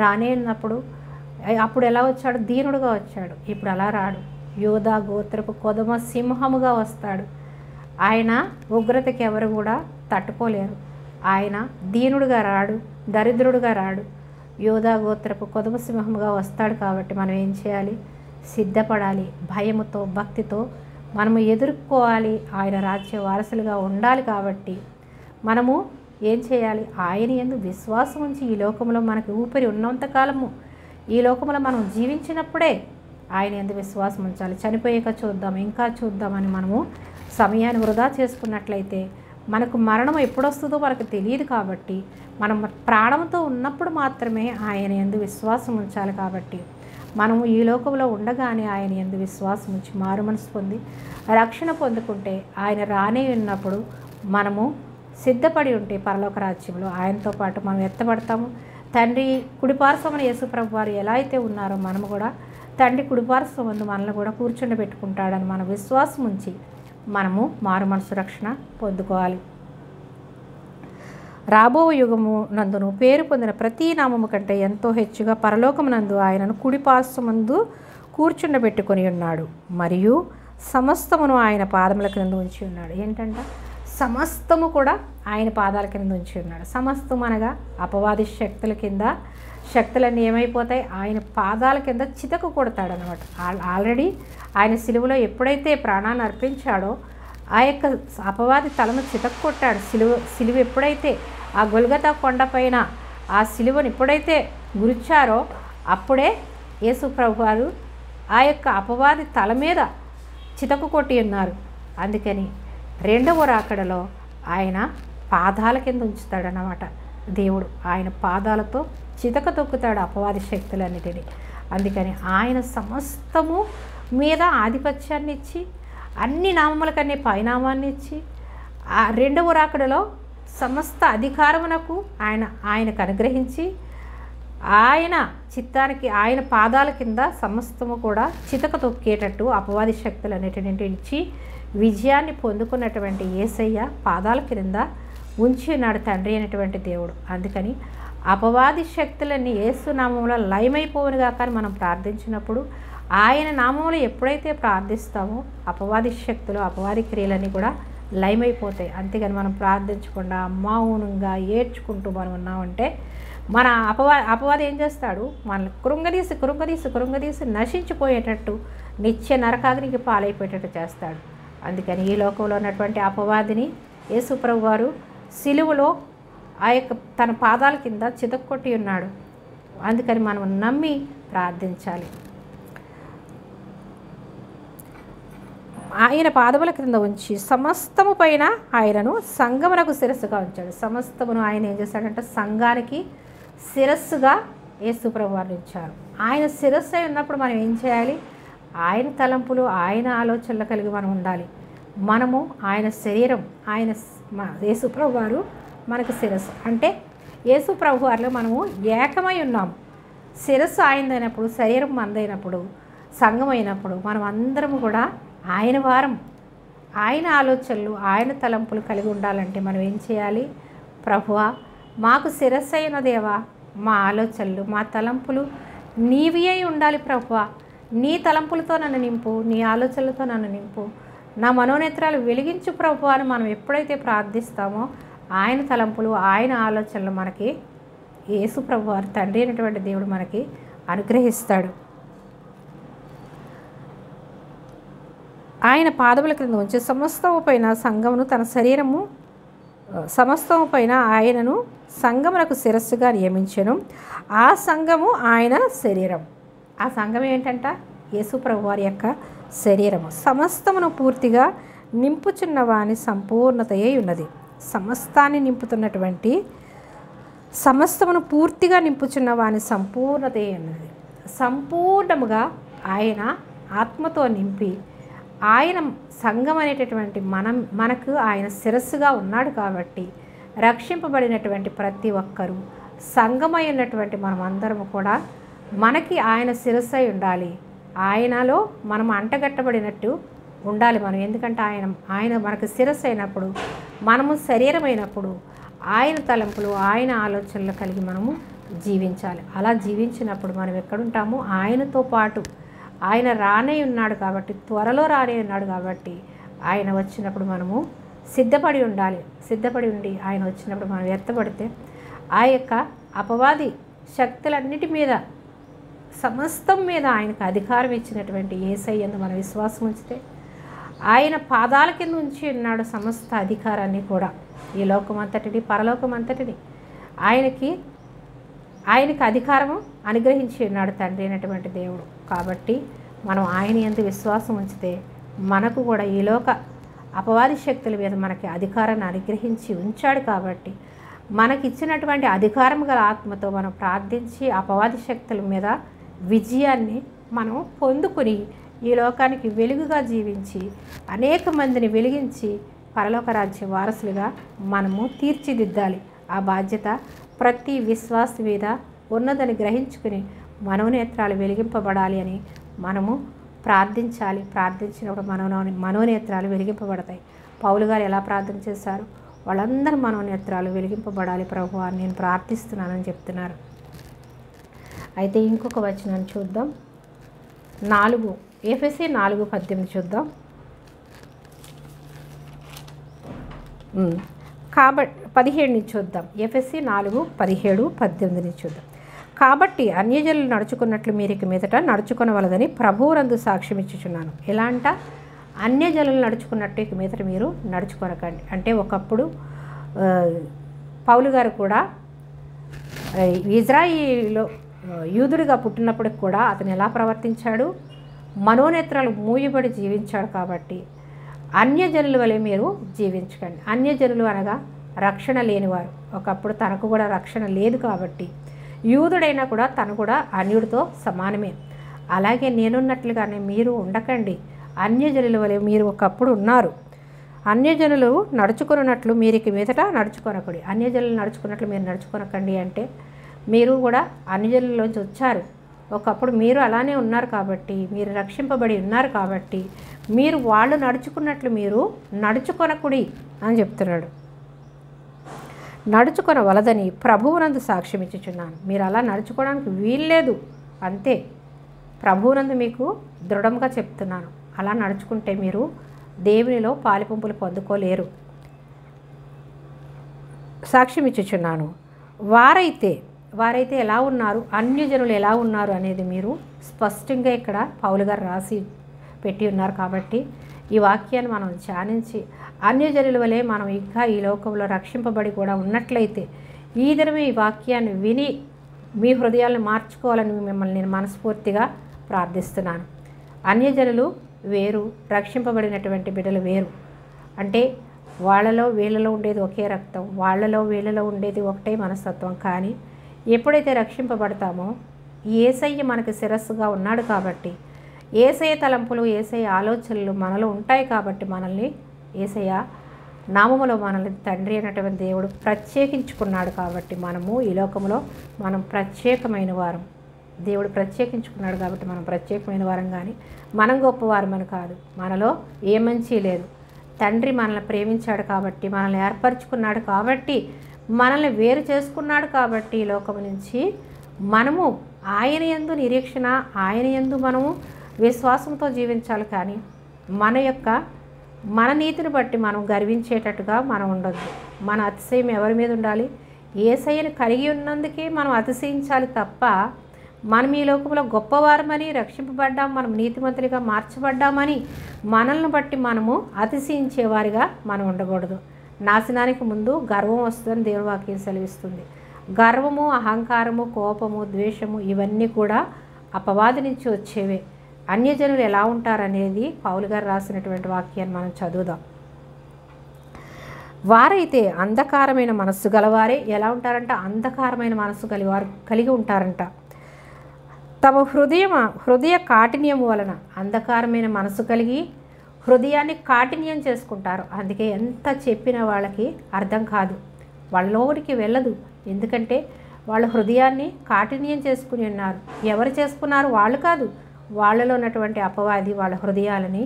రానే ఉన్నప్పుడు అప్పుడు ఎలా వచ్చాడు, దీనుడుగా వచ్చాడు. ఇప్పుడు అలా రాడు, యోధా గోత్రపు కొదమ సింహముగా వస్తాడు. ఆయన ఉగ్రతకి ఎవరు కూడా తట్టుకోలేరు. ఆయన దీనుడుగా రాడు, దరిద్రుడుగా రాడు, యోధా గోత్రపు కొదమ సింహముగా వస్తాడు. కాబట్టి మనం ఏం చేయాలి, సిద్ధపడాలి. భయముతో, భక్తితో మనము ఎదుర్కోవాలి. ఆయన రాజ్య వారసులుగా ఉండాలి. కాబట్టి మనము ఏం చేయాలి, ఆయన యందు విశ్వాసం ఉంచి ఈ లోకంలో మనకు ఊపిరి ఉన్నంతకాలము ఈ లోకంలో మనం జీవించినప్పుడే ఆయన యందు విశ్వాసం ఉంచాలి. చనిపోయాక చూద్దాం, ఇంకా చూద్దామని మనము సమయాన్ని వృధా చేసుకున్నట్లయితే మనకు మరణం ఎప్పుడొస్తుందో మనకు తెలియదు కాబట్టి మనం ప్రాణంతో ఉన్నప్పుడు మాత్రమే ఆయన యందు విశ్వాసం ఉంచాలి. కాబట్టి మనము ఈ లోకంలో ఉండగానే ఆయన యందు విశ్వాసం ఉంచి మారు మనసు పొంది రక్షణ పొందుకుంటే ఆయన రానే ఉన్నప్పుడు మనము సిద్ధపడి ఉంటే పరలోక రాజ్యంలో ఆయనతో పాటు మనం ఎత్తబడతాము. తండ్రి కుడిపార్శ్వమున యేసుప్రభు వారు ఎలా అయితే ఉన్నారో మనము కూడా తండ్రి కుడిపార్శ్వం ముందు మనల్ని కూడా కూర్చుండబెట్టుకుంటాడని మన విశ్వాసం ఉంచి మనము మారు మనసు రక్షణ పొందుకోవాలి. రాబో యుగము నందును పేరు పొందిన ప్రతి నామము కంటే ఎంతో హెచ్చుగా పరలోకమునందు ఆయనను కుడిపార్శ్వమందు కూర్చుండబెట్టుకొని ఉన్నాడు. మరియు సమస్తమును ఆయన పాదముల క్రింద ఉంచి ఉన్నాడు. ఏంటంట? సమస్తము కూడా ఆయన పాదాల కింద ఉంచి ఉన్నాడు. సమస్తం అనగా అపవాది శక్తుల కింద శక్తులన్నీ ఏమైపోతాయి? ఆయన పాదాల కింద చితకు కొడతాడు అనమాట. ఆల్రెడీ ఆయన సిలువలో ఎప్పుడైతే ప్రాణాన్ని అర్పించాడో ఆ యొక్క అపవాది తలను చితకు కొట్టాడు. సిలువ ఎప్పుడైతే ఆ గొల్గతా కొండపైన ఆ సిలువను ఎప్పుడైతే గురిచారో అప్పుడే యేసు ప్రభువారు ఆ యొక్క అపవాది తల మీద చితకు కొట్టి ఉన్నారు. అందుకని రెండవ రాకడలో ఆయన పాదాల కింద ఉంచుతాడన్నమాట. దేవుడు ఆయన పాదాలతో చితక తొక్కుతాడు అపవాది శక్తులన్నిటినీ. అందుకని ఆయన సమస్తము మీద ఆధిపత్యాన్ని ఇచ్చి అన్ని నామముల కన్నా పైనామాన్ని ఇచ్చి ఆ రెండవ రాకడలో సమస్త అధికారమునకు ఆయనకు అనుగ్రహించి ఆయన చిత్తానికి ఆయన పాదాల కింద సమస్తము కూడా చితక తొక్కేటట్టు అపవాది శక్తులన్నిటిని ఇచ్చి విజయాన్ని పొందుకున్నటువంటి యేసయ్య పాదాల క్రింద ఉంచి ఉన్నాడు తండ్రి అనేటువంటి దేవుడు. అందుకని అపవాది శక్తులన్నీ యేసు నామంలో లయమైపోవునుగా కానీ మనం ప్రార్థించినప్పుడు ఆయన నామంలో ఎప్పుడైతే ప్రార్థిస్తామో అపవాది శక్తులు అపవాది క్రియలన్నీ కూడా లయమైపోతాయి. అంతేగాని మనం ప్రార్థించకుండా మౌనంగా ఏడ్చుకుంటూ మనం ఉన్నామంటే మన అపవాది ఏం చేస్తాడు? మనల్ని కృంగదీసి నశించిపోయేటట్టు నిత్య నరకాగ్నికి పాలైపోయేటట్టు చేస్తాడు. అందుకని ఈ లోకంలో ఉన్నటువంటి అపవాదిని యేసు ప్రభువు వారు సిలువలో ఆ యొక్క తన పాదాల కింద చితక్కొట్టి ఉన్నాడు. అందుకని మనం నమ్మి ప్రార్థించాలి. ఆయన పాదముల క్రింద ఉంచి సమస్తము పైన ఆయనను సంఘమునకు శిరస్సుగా ఉంచాడు. సమస్తమును ఆయన ఏం చేశాడంటే సంఘానికి శిరస్సుగా యేసు ప్రభువారు ఉంచారు. ఆయన శిరస్సు అయి ఉన్నప్పుడు మనం ఏం చేయాలి? ఆయన తలంపులు ఆయన ఆలోచనలు కలిగి మనం ఉండాలి. మనము ఆయన శరీరం, ఆయన యేసు ప్రభువారు మనకు శిరస్సు. అంటే యేసు ప్రభువారిలో మనము ఏకమై ఉన్నాము. శిరస్సు ఆయనదైనప్పుడు, శరీరం మనదైనప్పుడు, సంఘం అయినప్పుడు మనం అందరము కూడా ఆయన వారం. ఆయన ఆలోచనలు ఆయన తలంపులు కలిగి ఉండాలంటే మనం ఏం చేయాలి? ప్రభువా మాకు శిరస్సు అయిన దేవా, మా ఆలోచనలు మా తలంపులు నీవి అయి ఉండాలి ప్రభువా. నీ తలంపులతో నన్ను నింపు, నీ ఆలోచనలతో నన్ను నింపు, నా మనోనేత్రాలు వెలిగించు ప్రభువా అని మనం ఎప్పుడైతే ప్రార్థిస్తామో ఆయన తలంపులు ఆయన ఆలోచనలు మనకి యేసు ప్రభువారు తండ్రి అయినటువంటి దేవుడు మనకి అనుగ్రహిస్తాడు. ఆయన పాదముల క్రింద ఉంచి సమస్తము పైన సంఘమును తన శరీరము సమస్తము పైన ఆయనను సంఘమునకు శిరస్సుగా నియమించెను. ఆ సంఘము ఆయన శరీరం. ఆ సంఘం ఏంటంట? యేసు ప్రభువారి యొక్క శరీరము. సమస్తమును పూర్తిగా నింపుచున్న వాని సంపూర్ణతయే ఉన్నది. సమస్తాన్ని నింపుతున్నటువంటి సమస్తమును పూర్తిగా నింపుచున్న వాని సంపూర్ణతయే ఉన్నది. సంపూర్ణముగా ఆయన ఆత్మతో నింపి ఆయన సంఘం అనేటటువంటి మనకు ఆయన శిరస్సుగా ఉన్నాడు. కాబట్టి రక్షింపబడినటువంటి ప్రతి ఒక్కరూ సంఘమై ఉన్నటువంటి మనం అందరము కూడా మనకి ఆయన శిరస్సు అయి ఉండాలి. ఆయనలో మనం అంటగట్టబడినట్టు ఉండాలి మనం. ఎందుకంటే ఆయన మనకు శిరస్సు అయినప్పుడు, మనము శరీరమైనప్పుడు ఆయన తలంపులు ఆయన ఆలోచనలు కలిగి మనము జీవించాలి. అలా జీవించినప్పుడు మనం ఎక్కడుంటాము? ఆయనతో పాటు. ఆయన రానే ఉన్నాడు కాబట్టి, త్వరలో రానే ఉన్నాడు కాబట్టి ఆయన వచ్చినప్పుడు మనము సిద్ధపడి ఉండాలి. సిద్ధపడి ఉండి ఆయన వచ్చినప్పుడు మనం ఎత్తబడితే ఆ యొక్క అపవాది శక్తులన్నిటి మీద సమస్తం మీద ఆయనకు అధికారం ఇచ్చినటువంటి యేసయ్యందు మన విశ్వాసం ఉంచితే ఆయన పాదాల కింద ఉంచి ఉన్నాడు సమస్త అధికారాన్ని కూడా. ఈ లోకమంతటిని పరలోకమంతటిని ఆయనకి అధికారము అనుగ్రహించి ఉన్నాడు తండ్రి అయినటువంటి దేవుడు. కాబట్టి మనం ఆయన యందు విశ్వాసం ఉంచితే మనకు కూడా ఈ లోక అపవాది శక్తుల మీద మనకి అధికారాన్ని అనుగ్రహించి ఉంచాడు కాబట్టి మనకిచ్చినటువంటి అధికారం గల ఆత్మతో మనం ప్రార్థించి అపవాది శక్తుల మీద విజయాన్ని మనం పొందుకుని ఈ లోకానికి వెలుగుగా జీవించి అనేక మందిని వెలిగించి పరలోక రాజ్య వారసులుగా మనము తీర్చిదిద్దాలి. ఆ బాధ్యత ప్రతి విశ్వాస మీద ఉన్నదని గ్రహించుకుని మనోనేత్రాలు వెలిగింపబడాలి అని మనము ప్రార్థించాలి. ప్రార్థించినప్పుడు మనోనేత్రాలు వెలిగింపబడతాయి. పౌలు గారు ఎలా ప్రార్థన చేశారు? వాళ్ళందరూ మనోనేత్రాలు వెలిగింపబడాలి ప్రభువా అని నేను ప్రార్థిస్తున్నానని చెప్తున్నారు. అయితే ఇంకొక వచనాన్ని చూద్దాం. 4 ఎఫెసీ 4:18 చూద్దాం. కాబట్టి 17 నుంచి చూద్దాం. ఎఫెసీ 4:17, 18 చూద్దాం. కాబట్టి అన్యజనులు నడుచుకున్నట్లు మీరు ఇక మీదట నడుచుకొనవలదని ప్రభువునందు సాక్ష్యం ఇచ్చుచున్నాను. ఎలా అంట? అన్యజనులు నడుచుకున్నట్టు ఇక మీదట మీరు నడుచుకొనకండి. అంటే ఒకప్పుడు పౌలు గారు కూడా ఇజ్రాయిల్లో యూదుడిగా పుట్టినప్పటికి కూడా అతను ఎలా ప్రవర్తించాడు? మనోనేత్రాలు మూయబడి జీవించాడు. కాబట్టి అన్యజనుల వలె మీరు జీవించకండి. అన్యజనులు అనగా రక్షణ లేనివారు. ఒకప్పుడు తనకు కూడా రక్షణ లేదు కాబట్టి యూదుడైనా కూడా తను కూడా అన్యుడితో సమానమే. అలాగే నేనున్నట్లుగానే మీరు ఉండకండి. అన్యజనుల వలె మీరు ఒకప్పుడు ఉన్నారు. అన్యజనులు నడుచుకున్నట్లు మీరు ఇక మీదట నడుచుకొనకండి. అన్యజనులు నడుచుకున్నట్లు మీరు నడుచుకొనకండి అంటే మీరు కూడా అన్యజనుల్లోంచి వచ్చారు. ఒకప్పుడు మీరు అలానే ఉన్నారు కాబట్టి, మీరు రక్షింపబడి ఉన్నారు కాబట్టి మీరు వాళ్ళు నడుచుకున్నట్లు మీరు నడుచుకొనకుడి అని చెప్తున్నాడు. నడుచుకొనవలదని ప్రభువునందు సాక్ష్యం ఇచ్చుచున్నాను. మీరు అలా నడుచుకోవడానికి వీల్లేదు, అంతే. ప్రభువునందు మీకు దృఢంగా చెప్తున్నాను. అలా నడుచుకుంటే మీరు దేవునిలో పాలిపంపులు పొందుకోలేరు. సాక్ష్యం ఇచ్చుచున్నాను. వారైతే ఎలా ఉన్నారు, అన్యజనులు ఎలా ఉన్నారు అనేది మీరు స్పష్టంగా ఇక్కడ పౌలు గారు రాసి పెట్టి ఉన్నారు. కాబట్టి ఈ వాక్యాన్ని మనం ధ్యానించి అన్యజనుల వలె మనం ఇంకా ఈ లోకంలో రక్షింపబడి కూడా ఉన్నట్లయితే ఈ దినమే ఈ వాక్యాన్ని విని మీ హృదయాలను మార్చుకోవాలని మిమ్మల్ని నేను మనస్ఫూర్తిగా ప్రార్థిస్తున్నాను. అన్యజనులు వేరు, రక్షింపబడినటువంటి బిడ్డలు వేరు. అంటే వాళ్ళలో వీళ్ళలో ఉండేది ఒకే రక్తం, వాళ్ళలో వీళ్ళలో ఉండేది ఒకటే మనస్తత్వం. కానీ ఎప్పుడైతే రక్షింపబడతామో యేసయ్య మనకి శిరస్సుగా ఉన్నాడు కాబట్టి యేసయ్య తలంపులు, యేసయ్య ఆలోచనలు మనలో ఉంటాయి కాబట్టి మనల్ని యేసయ్య నామములో మనల్ని తండ్రి అయినటువంటి దేవుడు ప్రత్యేకించుకున్నాడు. కాబట్టి మనము ఈ లోకంలో మనం ప్రత్యేకమైన వారం. దేవుడు ప్రత్యేకించుకున్నాడు కాబట్టి మనం ప్రత్యేకమైన వారం. కానీ మనం గొప్పవారమని కాదు. మనలో ఏ మంచి లేదు. తండ్రి మనల్ని ప్రేమించాడు కాబట్టి, మనల్ని ఏర్పరచుకున్నాడు కాబట్టి, మనల్ని వేరు చేసుకున్నాడు కాబట్టి ఈ లోకం నుంచి మనము ఆయన యందు నిరీక్షణ, ఆయన యందు మనము విశ్వాసంతో జీవించాలి. కానీ మన నీతిని బట్టి మనం గర్వించేటట్టుగా మనం ఉండొద్దు. మన అతిశయం ఎవరి మీద ఉండాలి? యేసయ్యను కలిగి ఉన్నందుకే మనం అతిశయించాలి తప్ప మనం ఈ లోకంలో గొప్పవారమని, రక్షింపబడ్డాం, మనం నీతిమంతులుగా మార్చబడ్డామని మనల్ని బట్టి మనము అతిశయించేవారిగా మనం ఉండకూడదు. నాశనానికి ముందు గర్వం వస్తుందని దేవుని వాక్యం సెలవిస్తుంది. గర్వము, అహంకారము, కోపము, ద్వేషము ఇవన్నీ కూడా అపవాది నుంచి వచ్చేవే. అన్యజనులు ఎలా ఉంటారనేది పౌలు గారు రాసినటువంటి వాక్యాన్ని మనం చదువుదాం. వారైతే అంధకారమైన మనస్సు గలవారే ఎలా ఉంటారంట? అంధకారమైన మనస్సు కలిగి ఉంటారంట. తమ హృదయ కాఠిన్యము వలన అంధకారమైన మనసు కలిగి హృదయాన్ని కాఠిన్యం చేసుకుంటారు. అందుకే ఎంత చెప్పినా వాళ్ళకి అర్థం కాదు, వాళ్ళలోనికి వెళ్ళదు. ఎందుకంటే వాళ్ళ హృదయాన్ని కాఠిన్యం చేసుకుని ఉన్నారు. ఎవరు చేసుకున్నారు? వాళ్ళు కాదు, వాళ్ళలో ఉన్నటువంటి అపవాది వాళ్ళ హృదయాలని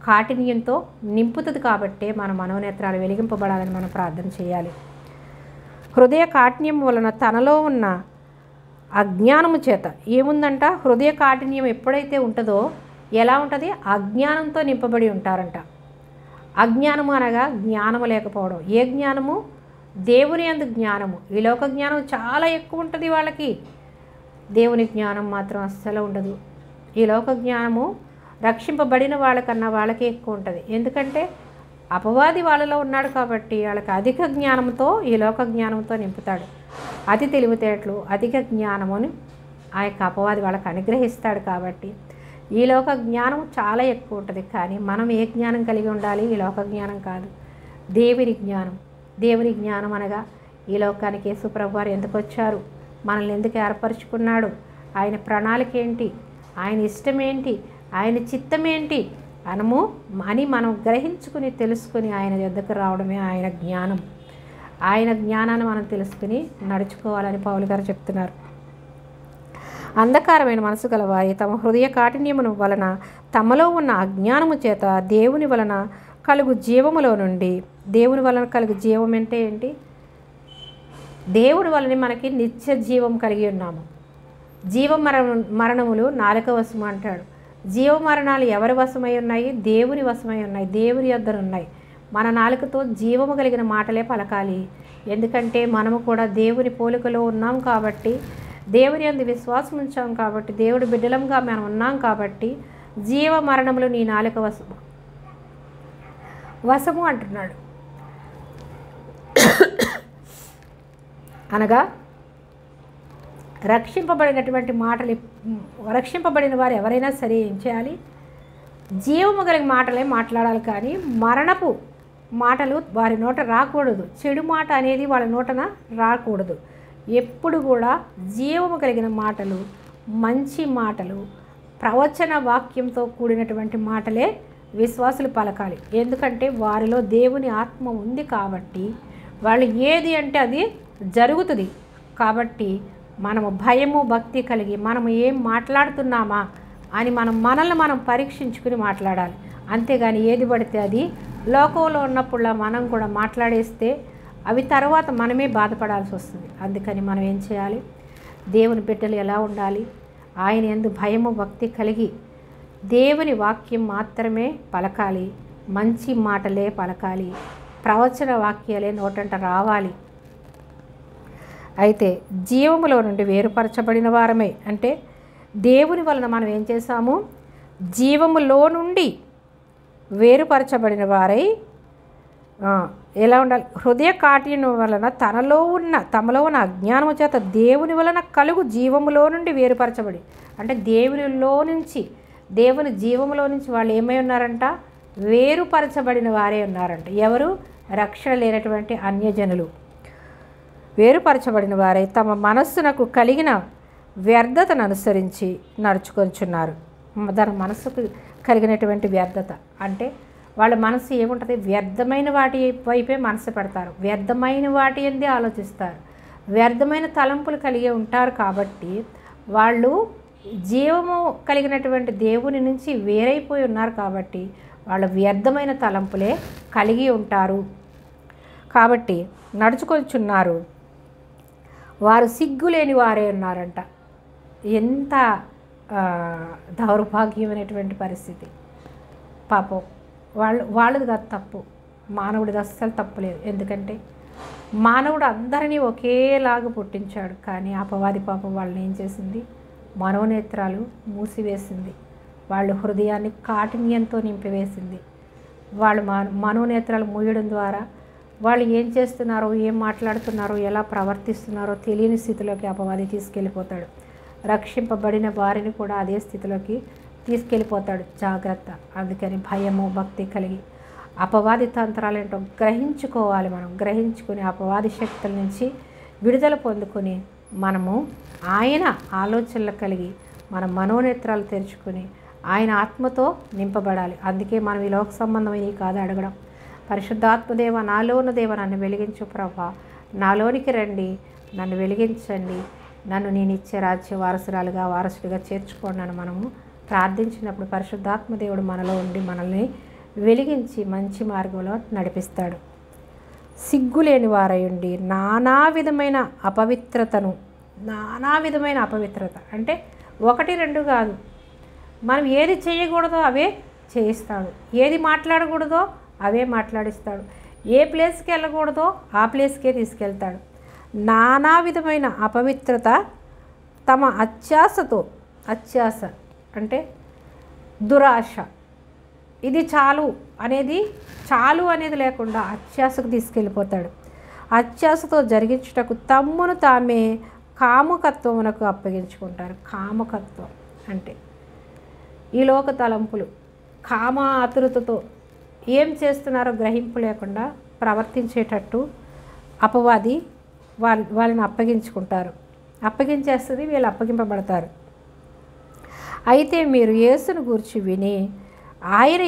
కాఠిన్యంతో నింపుతుంది. కాబట్టే మన మనోనేత్రాలు వెలిగింపబడాలని మనం ప్రార్థన చేయాలి. హృదయ కాఠిన్యం వలన తనలో ఉన్న అజ్ఞానము చేత ఏముందంట? హృదయ కాఠిన్యం ఎప్పుడైతే ఉంటుందో ఎలా ఉంటుంది? అజ్ఞానంతో నింపబడి ఉంటారంట. అజ్ఞానము అనగా జ్ఞానము లేకపోవడం. ఏ జ్ఞానము? దేవుని యందు జ్ఞానము. ఈ లోక జ్ఞానం చాలా ఎక్కువ ఉంటుంది వాళ్ళకి, దేవుని జ్ఞానం మాత్రం అస్సలు ఉండదు. ఈ లోక జ్ఞానము రక్షింపబడిన వాళ్ళకన్నా వాళ్ళకే ఎక్కువ ఉంటుంది. ఎందుకంటే అపవాది వాళ్ళలో ఉన్నాడు కాబట్టి వాళ్ళకి అధిక జ్ఞానంతో, ఈ లోక జ్ఞానంతో నింపుతాడు. అతి తెలివితేటలు, అధిక జ్ఞానముని ఆ యొక్క అపవాది వాళ్ళకి అనుగ్రహిస్తాడు. కాబట్టి ఈ లోక జ్ఞానం చాలా ఎక్కువ ఉంటుంది, కానీ మనం ఏ జ్ఞానం కలిగి ఉండాలి? ఈ లోక జ్ఞానం కాదు, దేవుని జ్ఞానం. దేవుని జ్ఞానం అనగా ఈ లోకానికి యేసు ప్రభువు వారు ఎందుకు వచ్చారు, మనల్ని ఎందుకు ఏర్పరచుకున్నాడు, ఆయన ప్రణాళిక ఏంటి, ఆయన ఇష్టం ఏంటి, ఆయన చిత్తం ఏంటి అని మనం గ్రహించుకుని తెలుసుకుని ఆయన యొద్దకు రావడమే ఆయన జ్ఞానం. ఆయన జ్ఞానాన్ని మనం తెలుసుకుని నడుచుకోవాలని పౌలు గారు చెప్తున్నారు. అంధకారమైన మనసు గలవారి తమ హృదయ కాఠిన్యమును వలన తమలో ఉన్న అజ్ఞానము చేత దేవుని వలన కలుగు జీవములో నుండి, దేవుని వలన కలుగు జీవం అంటే ఏంటి? దేవుడి వలన మనకి నిత్య జీవం కలిగి ఉన్నాము. మరణములు నాలుక వశము అంటాడు. జీవమరణాలు ఎవరి వశమై ఉన్నాయి? దేవుని వశమై ఉన్నాయి, దేవుని యొద్దన ఉన్నాయి. మన నాలుకతో జీవము కలిగిన మాటలే పలకాలి. ఎందుకంటే మనము కూడా దేవుని పోలికలో ఉన్నాం కాబట్టి, దేవుని యందు విశ్వాసం ఉంచాం కాబట్టి, దేవుడి బిడ్డలంగా మనం ఉన్నాం కాబట్టి జీవ మరణములు నీ నాలుక వశము అంటున్నాడు. అనగా రక్షింపబడినటువంటి మాటలు, రక్షింపబడిన వారు ఎవరైనా సరే ఏం చేయాలి? జీవము కలిగిన మాటలే మాట్లాడాలి, కానీ మరణపు మాటలు వారి నోట రాకూడదు. చెడు మాట అనేది వాళ్ళ నోటన రాకూడదు. ఎప్పుడు కూడా జీవము కలిగిన మాటలు, మంచి మాటలు, ప్రవచన వాక్యంతో కూడినటువంటి మాటలే విశ్వాసులు పలకాలి. ఎందుకంటే వారిలో దేవుని ఆత్మ ఉంది కాబట్టి వాళ్ళు ఏది అంటే అది జరుగుతుంది. కాబట్టి మనము భయము భక్తి కలిగి మనము ఏం మాట్లాడుతున్నామా అని మనల్ని మనం పరీక్షించుకుని మాట్లాడాలి. అంతేగాని ఏది పడితే అది లోకంలో ఉన్నప్పుడులా మనం కూడా మాట్లాడేస్తే అవి తర్వాత మనమే బాధపడాల్సి వస్తుంది. అందుకని మనం ఏం చేయాలి? దేవుని బిడ్డలు ఎలా ఉండాలి? ఆయన యందు భయము భక్తి కలిగి దేవుని వాక్యం మాత్రమే పలకాలి, మంచి మాటలే పలకాలి, ప్రవచన వాక్యాలే నోటంట రావాలి. అయితే జీవములో నుండి వేరుపరచబడిన వారమే అంటే దేవుని వలన మనం ఏం చేశాము? జీవములో నుండి వేరుపరచబడిన వారై ఎలా ఉండాలి? హృదయ కాఠిన్యం వలన తమలో ఉన్న అజ్ఞానము చేత దేవుని వలన కలుగు జీవములో నుండి వేరుపరచబడి, అంటే దేవుని జీవములో నుంచి వాళ్ళు ఏమై ఉన్నారంట? వేరుపరచబడిన వారే ఉన్నారంట. ఎవరు? రక్షణ లేనటువంటి అన్యజనులు. వేరుపరచబడిన వారై తమ మనస్సునకు కలిగిన వ్యర్థతను అనుసరించి నడుచుకొంచున్నారు. దాని మనస్సుకు కలిగినటువంటి వ్యర్థత అంటే వాళ్ళ మనసు ఏముంటుంది? వ్యర్థమైన వాటి వైపే మనసు పెడతారు, వ్యర్థమైన వాటి ఎందే ఆలోచిస్తారు, వ్యర్థమైన తలంపులు కలిగి ఉంటారు. కాబట్టి వాళ్ళు జీవము కలిగినటువంటి దేవుని నుంచి వేరైపోయి ఉన్నారు. కాబట్టి వాళ్ళు వ్యర్థమైన తలంపులే కలిగి ఉంటారు. కాబట్టి నడుచుకొంచున్నారు. వారు సిగ్గులేని వారే ఉన్నారంట. ఎంత దౌర్భాగ్యమైనటువంటి పరిస్థితి. పాపం వాళ్ళది కాదు తప్పు, మానవుడిది అస్సలు తప్పులేదు. ఎందుకంటే మానవుడు అందరినీ ఒకేలాగా పుట్టించాడు, కానీ అపవాది పాపం వాళ్ళని ఏం చేసింది? మనోనేత్రాలు మూసివేసింది, వాళ్ళు హృదయాన్ని కాఠిన్యంతో నింపివేసింది. వాళ్ళు మనోనేత్రాలు మూయడం ద్వారా వాళ్ళు ఏం చేస్తున్నారో, ఏం మాట్లాడుతున్నారో, ఎలా ప్రవర్తిస్తున్నారో తెలియని స్థితిలోకి అపవాది తీసుకెళ్ళిపోతాడు. రక్షింపబడిన వారిని కూడా అదే స్థితిలోకి తీసుకెళ్ళిపోతాడు. జాగ్రత్త. అందుకని భయము భక్తి కలిగి అపవాది తంత్రాలు ఏంటో గ్రహించుకోవాలి. మనం గ్రహించుకుని అపవాది శక్తుల నుంచి విడుదల పొందుకొని మనము ఆయన ఆలోచనలు కలిగి మన మనోనేత్రాలు తెరుచుకొని ఆయన ఆత్మతో నింపబడాలి. అందుకే మనం ఈ లోక సంబంధమైనవి కాదు అడగడం. పరిశుద్ధాత్మదేవ, నాలో ఉన్న దేవ నన్ను వెలిగించు ప్రభా, నాలోనికి రండి, నన్ను వెలిగించండి, నన్ను నేను ఇచ్చే రాజ్య వారసుడిగా చేర్చుకోండి అని మనము ప్రార్థించినప్పుడు పరిశుద్ధాత్మదేవుడు మనలో ఉండి మనల్ని వెలిగించి మంచి మార్గంలో నడిపిస్తాడు. సిగ్గులేని వారై ఉండి నానా విధమైన అపవిత్రత అంటే 1, 2 కాదు. మనం ఏది చేయకూడదో అవే చేయిస్తాడు, ఏది మాట్లాడకూడదో అవే మాట్లాడిస్తాడు, ఏ ప్లేస్కి వెళ్ళకూడదో ఆ ప్లేస్కే తీసుకెళ్తాడు. నానా విధమైన అపవిత్రత తమ అత్యాశ అంటే దురాశ, ఇది చాలు అనేది లేకుండా అత్యాశకు తీసుకెళ్ళిపోతాడు. అత్యాశతో జరిగించుటకు తమ్మును తామే కాముకత్వమునకు అప్పగించుకుంటారు. కాముకత్వం అంటే ఈ లోక తలంపులు, కామ ఆతురతతో ఏం చేస్తున్నారో గ్రహింపు లేకుండా ప్రవర్తించేటట్టు అపవాది వాళ్ళని అప్పగించుకుంటారు. అప్పగించేస్తుంది, వీళ్ళు అప్పగింపబడతారు. అయితే మీరు యేసును గూర్చి విని ఆయన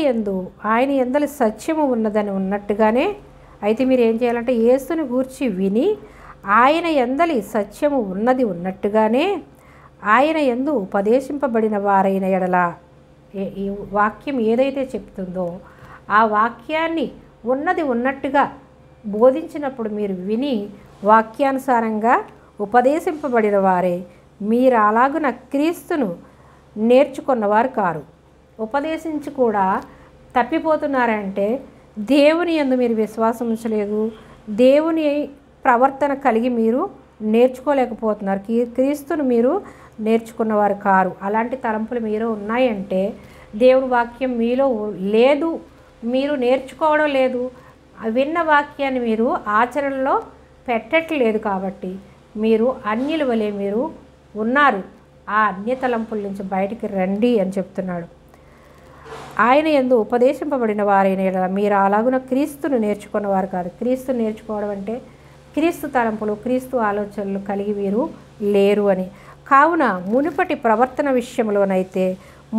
యందలి సత్యము ఉన్నదని ఉన్నట్టుగానే, అయితే మీరు ఏం చేయాలంటే యేసును గూర్చి విని ఆయన యందలి సత్యము ఉన్నది ఉన్నట్టుగానే ఆయన యందు ఉపదేశింపబడిన వారైన ఎడల, ఈ వాక్యం ఏదైతే చెప్తుందో ఆ వాక్యాన్ని ఉన్నది ఉన్నట్టుగా బోధించినప్పుడు మీరు విని వాక్యానుసారంగా ఉపదేశింపబడిన వారే. మీరు అలాగున క్రీస్తును నేర్చుకున్నవారు కారు. ఉపదేశించి కూడా తప్పిపోతున్నారంటే దేవుని యందు మీరు విశ్వాసం ఉంచలేదు, దేవుని ప్రవర్తన కలిగి మీరు నేర్చుకోలేకపోతున్నారు. క్రీస్తును మీరు నేర్చుకున్నవారు కారు. అలాంటి తలంపులు మీలో ఉన్నాయంటే దేవుని వాక్యం మీలో లేదు, మీరు నేర్చుకోవడం లేదు, విన్న వాక్యాన్ని మీరు ఆచరణలో పెట్టట్లేదు. కాబట్టి మీరు అన్యుల వలె మీరు ఉన్నారు. ఆ అన్య తలంపుల నుంచి బయటికి రండి అని చెప్తున్నాడు. ఆయన యందు ఉపదేశింపబడిన వారైన మీరు అలాగున క్రీస్తును నేర్చుకున్నవారు కాదు. క్రీస్తు నేర్చుకోవడం అంటే క్రీస్తు తలంపులు, క్రీస్తు ఆలోచనలు కలిగి వీరు లేరు అని. కావున మునుపటి ప్రవర్తన విషయంలోనైతే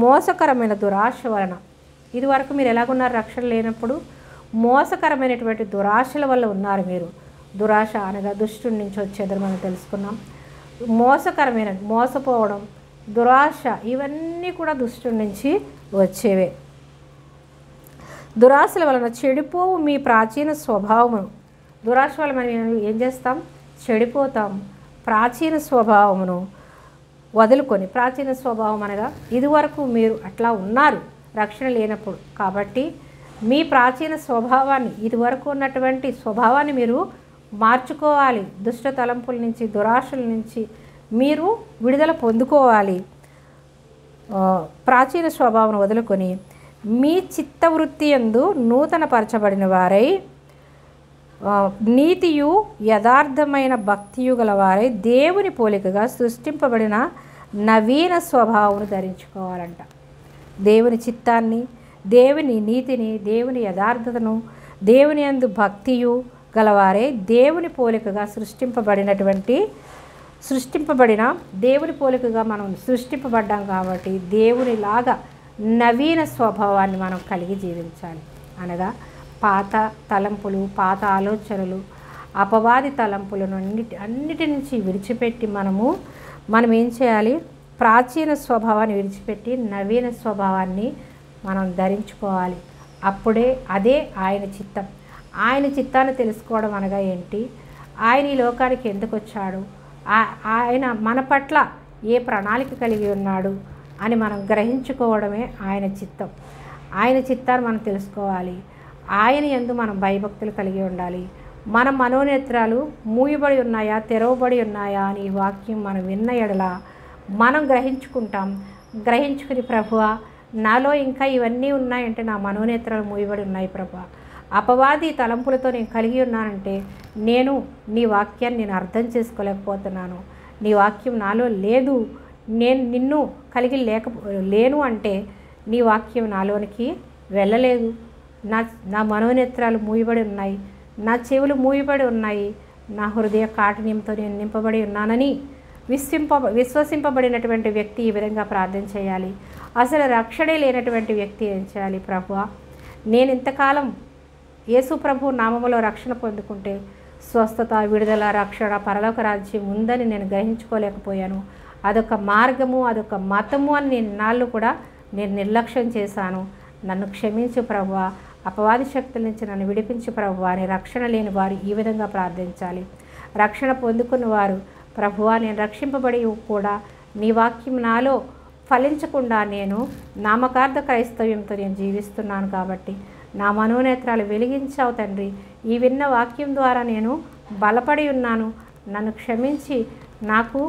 మోసకరమైన దురాశ వలన, ఇదివరకు మీరు ఎలాగున్నారు? రక్షణ లేనప్పుడు మోసకరమైనటువంటి దురాశల వల్ల ఉన్నారు మీరు. దురాశ అనగా దుష్టుడి నుంచి వచ్చేదని మనం తెలుసుకున్నాం. మోసపోవడం, దురాశ, ఇవన్నీ కూడా దుష్టుడి నుంచి వచ్చేవే. దురాశల వలన చెడిపోవు మీ ప్రాచీన స్వభావమును, దురాశ వల్ల మనం ఏం చేస్తాం? చెడిపోతాం. ప్రాచీన స్వభావమును వదులుకొని, ప్రాచీన స్వభావం అనగా ఇదివరకు మీరు అట్లా ఉన్నారు రక్షణ లేనప్పుడు. కాబట్టి మీ ప్రాచీన స్వభావాన్ని, ఇదివరకు ఉన్నటువంటి స్వభావాన్ని మీరు మార్చుకోవాలి. దుష్ట తలంపుల నుంచి, దురాశల నుంచి మీరు విడుదల పొందుకోవాలి. ప్రాచీన స్వభావం వదులుకొని మీ చిత్తవృత్తి యందు నూతన పరచబడిన వారై నీతియు యథార్థమైన భక్తియు గల వారై దేవుని పోలికగా సృష్టింపబడిన నవీన స్వభావం ధరించుకోవాలంట. దేవుని చిత్తాన్ని, దేవుని నీతిని, దేవుని యథార్థతను, దేవుని యందు భక్తియు గలవారే దేవుని పోలికగా సృష్టింపబడిన దేవుని పోలికగా మనం సృష్టింపబడ్డాం. కాబట్టి దేవునిలాగా నవీన స్వభావాన్ని మనం కలిగి జీవించాలి. అనగా పాత తలంపులు, పాత ఆలోచనలు, అపవాది తలంపులను అన్నిటి నుంచి విడిచిపెట్టి మనం ఏం చేయాలి? ప్రాచీన స్వభావాన్ని విడిచిపెట్టి నవీన స్వభావాన్ని మనం ధరించుకోవాలి. అప్పుడే అదే ఆయన చిత్తం. ఆయన చిత్తాన్ని తెలుసుకోవడం అనగా ఏంటి? ఆయన ఈ లోకానికి ఎందుకు వచ్చాడు, ఆయన మన పట్ల ఏ ప్రణాళిక కలిగి ఉన్నాడు అని మనం గ్రహించుకోవడమే ఆయన చిత్తం. ఆయన చిత్తాన్ని మనం తెలుసుకోవాలి. ఆయన యందు మనం భయభక్తులు కలిగి ఉండాలి. మన మనోనేత్రాలు మూయబడి ఉన్నాయా, తెరవబడి ఉన్నాయా అని ఈ వాక్యం మనం విన్న ఎడల మనం గ్రహించుకుంటాం. గ్రహించుకుని ప్రభువా, నాలో ఇంకా ఇవన్నీ ఉన్నాయంటే నా మనోనేత్రాలు మూయబడి ఉన్నాయి ప్రభువా, అపవాది తలంపులతో నేను కలిగి ఉన్నానంటే నేను నీ వాక్యాన్ని అర్థం చేసుకోలేకపోతున్నాను, నీ వాక్యం నాలో లేదు, నేను నిన్ను కలిగి లేను అంటే నీ వాక్యం నాలోనికి వెళ్ళలేదు. నా మనోనేత్రాలు మూయబడి ఉన్నాయి, నా చెవులు మూయబడి ఉన్నాయి, నా హృదయ కాఠిన్యంతో నేను నింపబడి ఉన్నానని విశ్వసింపబడినటువంటి వ్యక్తి ఈ విధంగా ప్రార్థన చేయాలి. అసలు రక్షణే లేనటువంటి వ్యక్తి ఏం చేయాలి? ప్రభువా, నేను ఇంతకాలం యేసు ప్రభు నామములో రక్షణ పొందుకుంటే స్వస్థత, విడుదల, రక్షణ, పరలోక రాజ్యం ఉందని నేను గ్రహించుకోలేకపోయాను. అదొక మార్గము, అదొక మతము అని నేను ఇన్నాళ్ళు కూడా నిర్లక్ష్యం చేశాను. నన్ను క్షమించు ప్రభువా, అపవాది శక్తుల నుంచి నన్ను విడిపించు ప్రభువా అని రక్షణ లేని వారు ఈ విధంగా ప్రార్థించాలి. రక్షణ పొందుకున్న వారు, ప్రభువా నేను రక్షింపబడి కూడా నీ వాక్యం నాలో ఫలించకుండా నేను నామకార్థ క్రైస్తవ్యంతో నేను జీవిస్తున్నాను కాబట్టి నా మనోనేత్రాలు వెలిగించావు తండ్రి, ఈ విన్న వాక్యం ద్వారా నేను బలపడి ఉన్నాను, నన్ను క్షమించి నాకు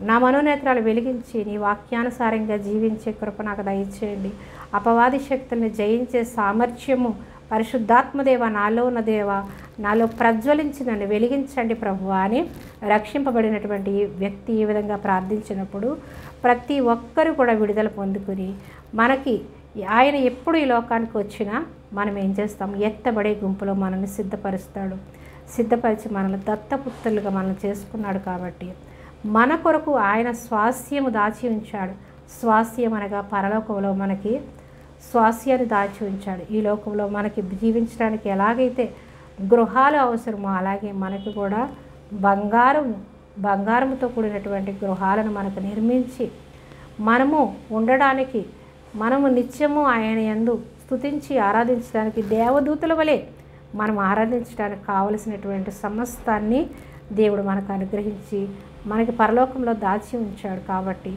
నా మనోనేత్రాలు వెలిగించి నీ వాక్యానుసారంగా జీవించే కృప నాకు దయచేయండి. అపవాది శక్తుల్ని జయించే సామర్థ్యము పరిశుద్ధాత్మదేవ, నాలో ఉన్న దేవ, నాలో ప్రజ్వలించి నన్ను వెలిగించండి ప్రభువా అని రక్షింపబడినటువంటి వ్యక్తి ఈ విధంగా ప్రార్థించినప్పుడు ప్రతి ఒక్కరు కూడా విడుదల పొందుకుని మనకి ఆయన ఎప్పుడు ఈ లోకానికి వచ్చినా మనం ఏం చేస్తాం, ఎత్తబడే గుంపులో మనల్ని సిద్ధపరిచి మనల్ని దత్తపుత్రులుగా మనల్ని చేసుకున్నాడు. కాబట్టి మన కొరకు ఆయన స్వాస్యము దాచి ఉంచాడు. స్వాస్యం అనగా పరలోకంలో మనకి స్వాస్యాన్ని దాచి ఉంచాడు. ఈ లోకంలో మనకి జీవించడానికి ఎలాగైతే గృహాలు అవసరమో అలాగే మనకి కూడా బంగారముతో కూడినటువంటి గృహాలను మనకు నిర్మించి మనము ఉండడానికి, మనము నిత్యము ఆయన యందు స్తుతించి ఆరాధించడానికి దేవదూతల వలె మనం ఆరాధించడానికి కావలసినటువంటి సమస్తాన్ని దేవుడు మనకు అనుగ్రహించి మనకి పరలోకంలో దాచి ఉంచాడు. కాబట్టి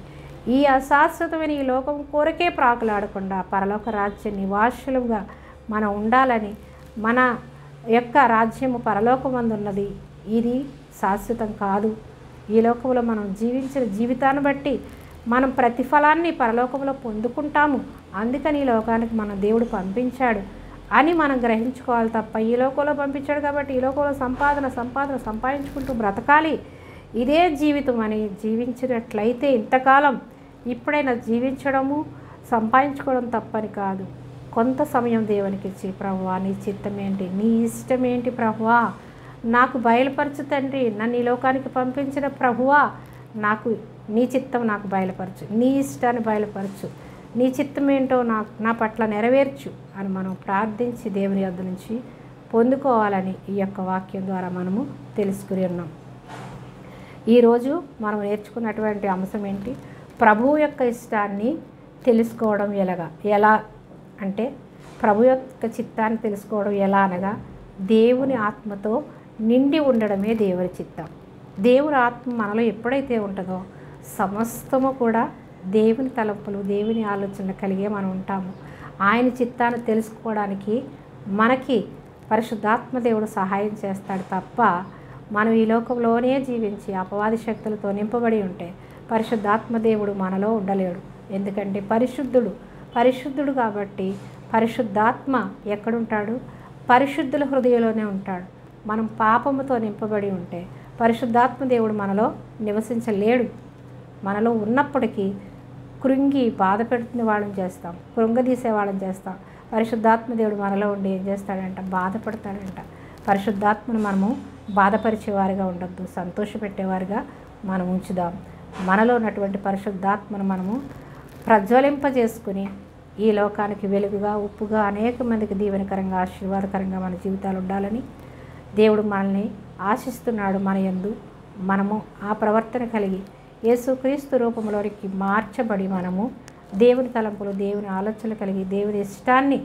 ఈ అశాశ్వతమైన ఈ లోకం కొరకే ప్రాకులాడకుండా పరలోక రాజ్య నివాసులుగా మనం ఉండాలని, మన యొక్క రాజ్యము పరలోకమందున్నది, ఇది శాశ్వతం కాదు. ఈ లోకంలో మనం జీవించిన జీవితాన్ని బట్టి మనం ప్రతిఫలాన్ని పరలోకంలో పొందుకుంటాము. అందుకని ఈ లోకానికి మన దేవుడు పంపించాడు అని మనం గ్రహించుకోవాలి తప్ప ఈ లోకంలో పంపించాడు కాబట్టి ఈ లోకంలో సంపాదించుకుంటూ బ్రతకాలి, ఇదే జీవితం అని జీవించినట్లయితే ఇంతకాలం ఇప్పుడైనా జీవించడము సంపాదించుకోవడం తప్పని కాదు. కొంత సమయం దేవునికి ఇచ్చి, ప్రభువా నీ చిత్తమేంటి, నీ ఇష్టమేంటి ప్రభువా నాకు బయలుపరచు తండ్రి, నన్ను ఈ లోకానికి పంపించిన ప్రభువా నాకు నీ చిత్తం నాకు బయలుపరచు, నీ ఇష్టాన్ని బయలుపరచు, నీ చిత్తం ఏంటో నా పట్ల నెరవేర్చు అని మనం ప్రార్థించి దేవుని యొద్ద నుంచి పొందుకోవాలని ఈ యొక్క వాక్యం ద్వారా మనము తెలుసుకుని ఉన్నాం. ఈరోజు మనం నేర్చుకున్నటువంటి అంశం ఏంటి, ప్రభువు యొక్క ఇష్టాన్ని తెలుసుకోవడం ఎలా అంటే ప్రభు యొక్క చిత్తాన్ని తెలుసుకోవడం ఎలా అనగా దేవుని ఆత్మతో నిండి ఉండడమే దేవుని చిత్తం. దేవుని ఆత్మ మనలో ఎప్పుడైతే ఉంటుందో సమస్తము కూడా దేవుని తలంపులు, దేవుని ఆలోచనలు కలిగే మనం ఉంటాము. ఆయన చిత్తాన్ని తెలుసుకోవడానికి మనకి పరిశుద్ధాత్మ దేవుడు సహాయం చేస్తాడు తప్ప మనం ఈ లోకంలోనే జీవించి అపవాది శక్తులతో నింపబడి ఉంటే పరిశుద్ధాత్మ దేవుడు మనలో ఉండలేడు. ఎందుకంటే పరిశుద్ధుడు కాబట్టి పరిశుద్ధాత్మ ఎక్కడుంటాడు, పరిశుద్ధుల హృదయంలోనే ఉంటాడు. మనం పాపముతో నింపబడి ఉంటే పరిశుద్ధాత్మ దేవుడు మనలో నివసించలేడు. మనలో ఉన్నప్పటికీ కృంగి బాధ పెడుతున్న వాళ్ళని చేస్తాం, కృంగదీసే వాళ్ళని చేస్తాం. పరిశుద్ధాత్మ దేవుడు మనలో ఉండి ఏం చేస్తాడంట, బాధపడతాడంట. పరిశుద్ధాత్మను మనము బాధపరిచేవారిగా ఉండొద్దు, సంతోషపెట్టేవారిగా మనం ఉంచుదాం. మనలో ఉన్నటువంటి పరిశుద్ధాత్మను మనము ప్రజ్వలింపజేసుకుని ఈ లోకానికి వెలుగుగా, ఉప్పుగా, అనేక మందికి దీవెనకరంగా, ఆశీర్వాదకరంగా మన జీవితాలు ఉండాలని దేవుడు మనల్ని ఆశిస్తున్నాడు. మన యందు మనము ఆ ప్రవర్తన కలిగి యేసుక్రీస్తు రూపంలోనికి మార్చబడి మనము దేవుని తలంపులు, దేవుని ఆలోచనలు కలిగి దేవుని ఇష్టాన్ని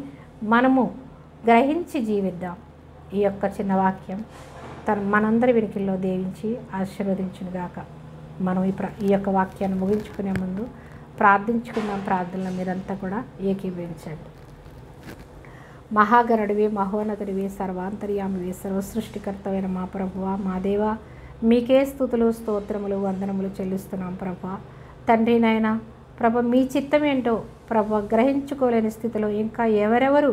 మనము గ్రహించి జీవిద్దాం. ఈ యొక్క చిన్న వాక్యం మనందరి వెనుకల్లో దీవించి ఆశీర్వదించునుగాక. మనం ఈ యొక్క వాక్యాన్ని ముగించుకునే ముందు ప్రార్థించుకుందాం. ప్రార్థనలో మీరంతా కూడా ఏకీభవించండి. మహాగణుడివి, మహోన్నతుడివి, సర్వాంతర్యామివి, సర్వసృష్టికర్తమైన మా ప్రభువా, మా దేవా, మీకే స్తుతులు, స్తోత్రములు, వందనములు చెల్లిస్తున్నాం ప్రభా. తండ్రి నాయన ప్రభ, మీ చిత్తం ఏంటో ప్రభ గ్రహించుకోలేని స్థితిలో ఇంకా ఎవరెవరు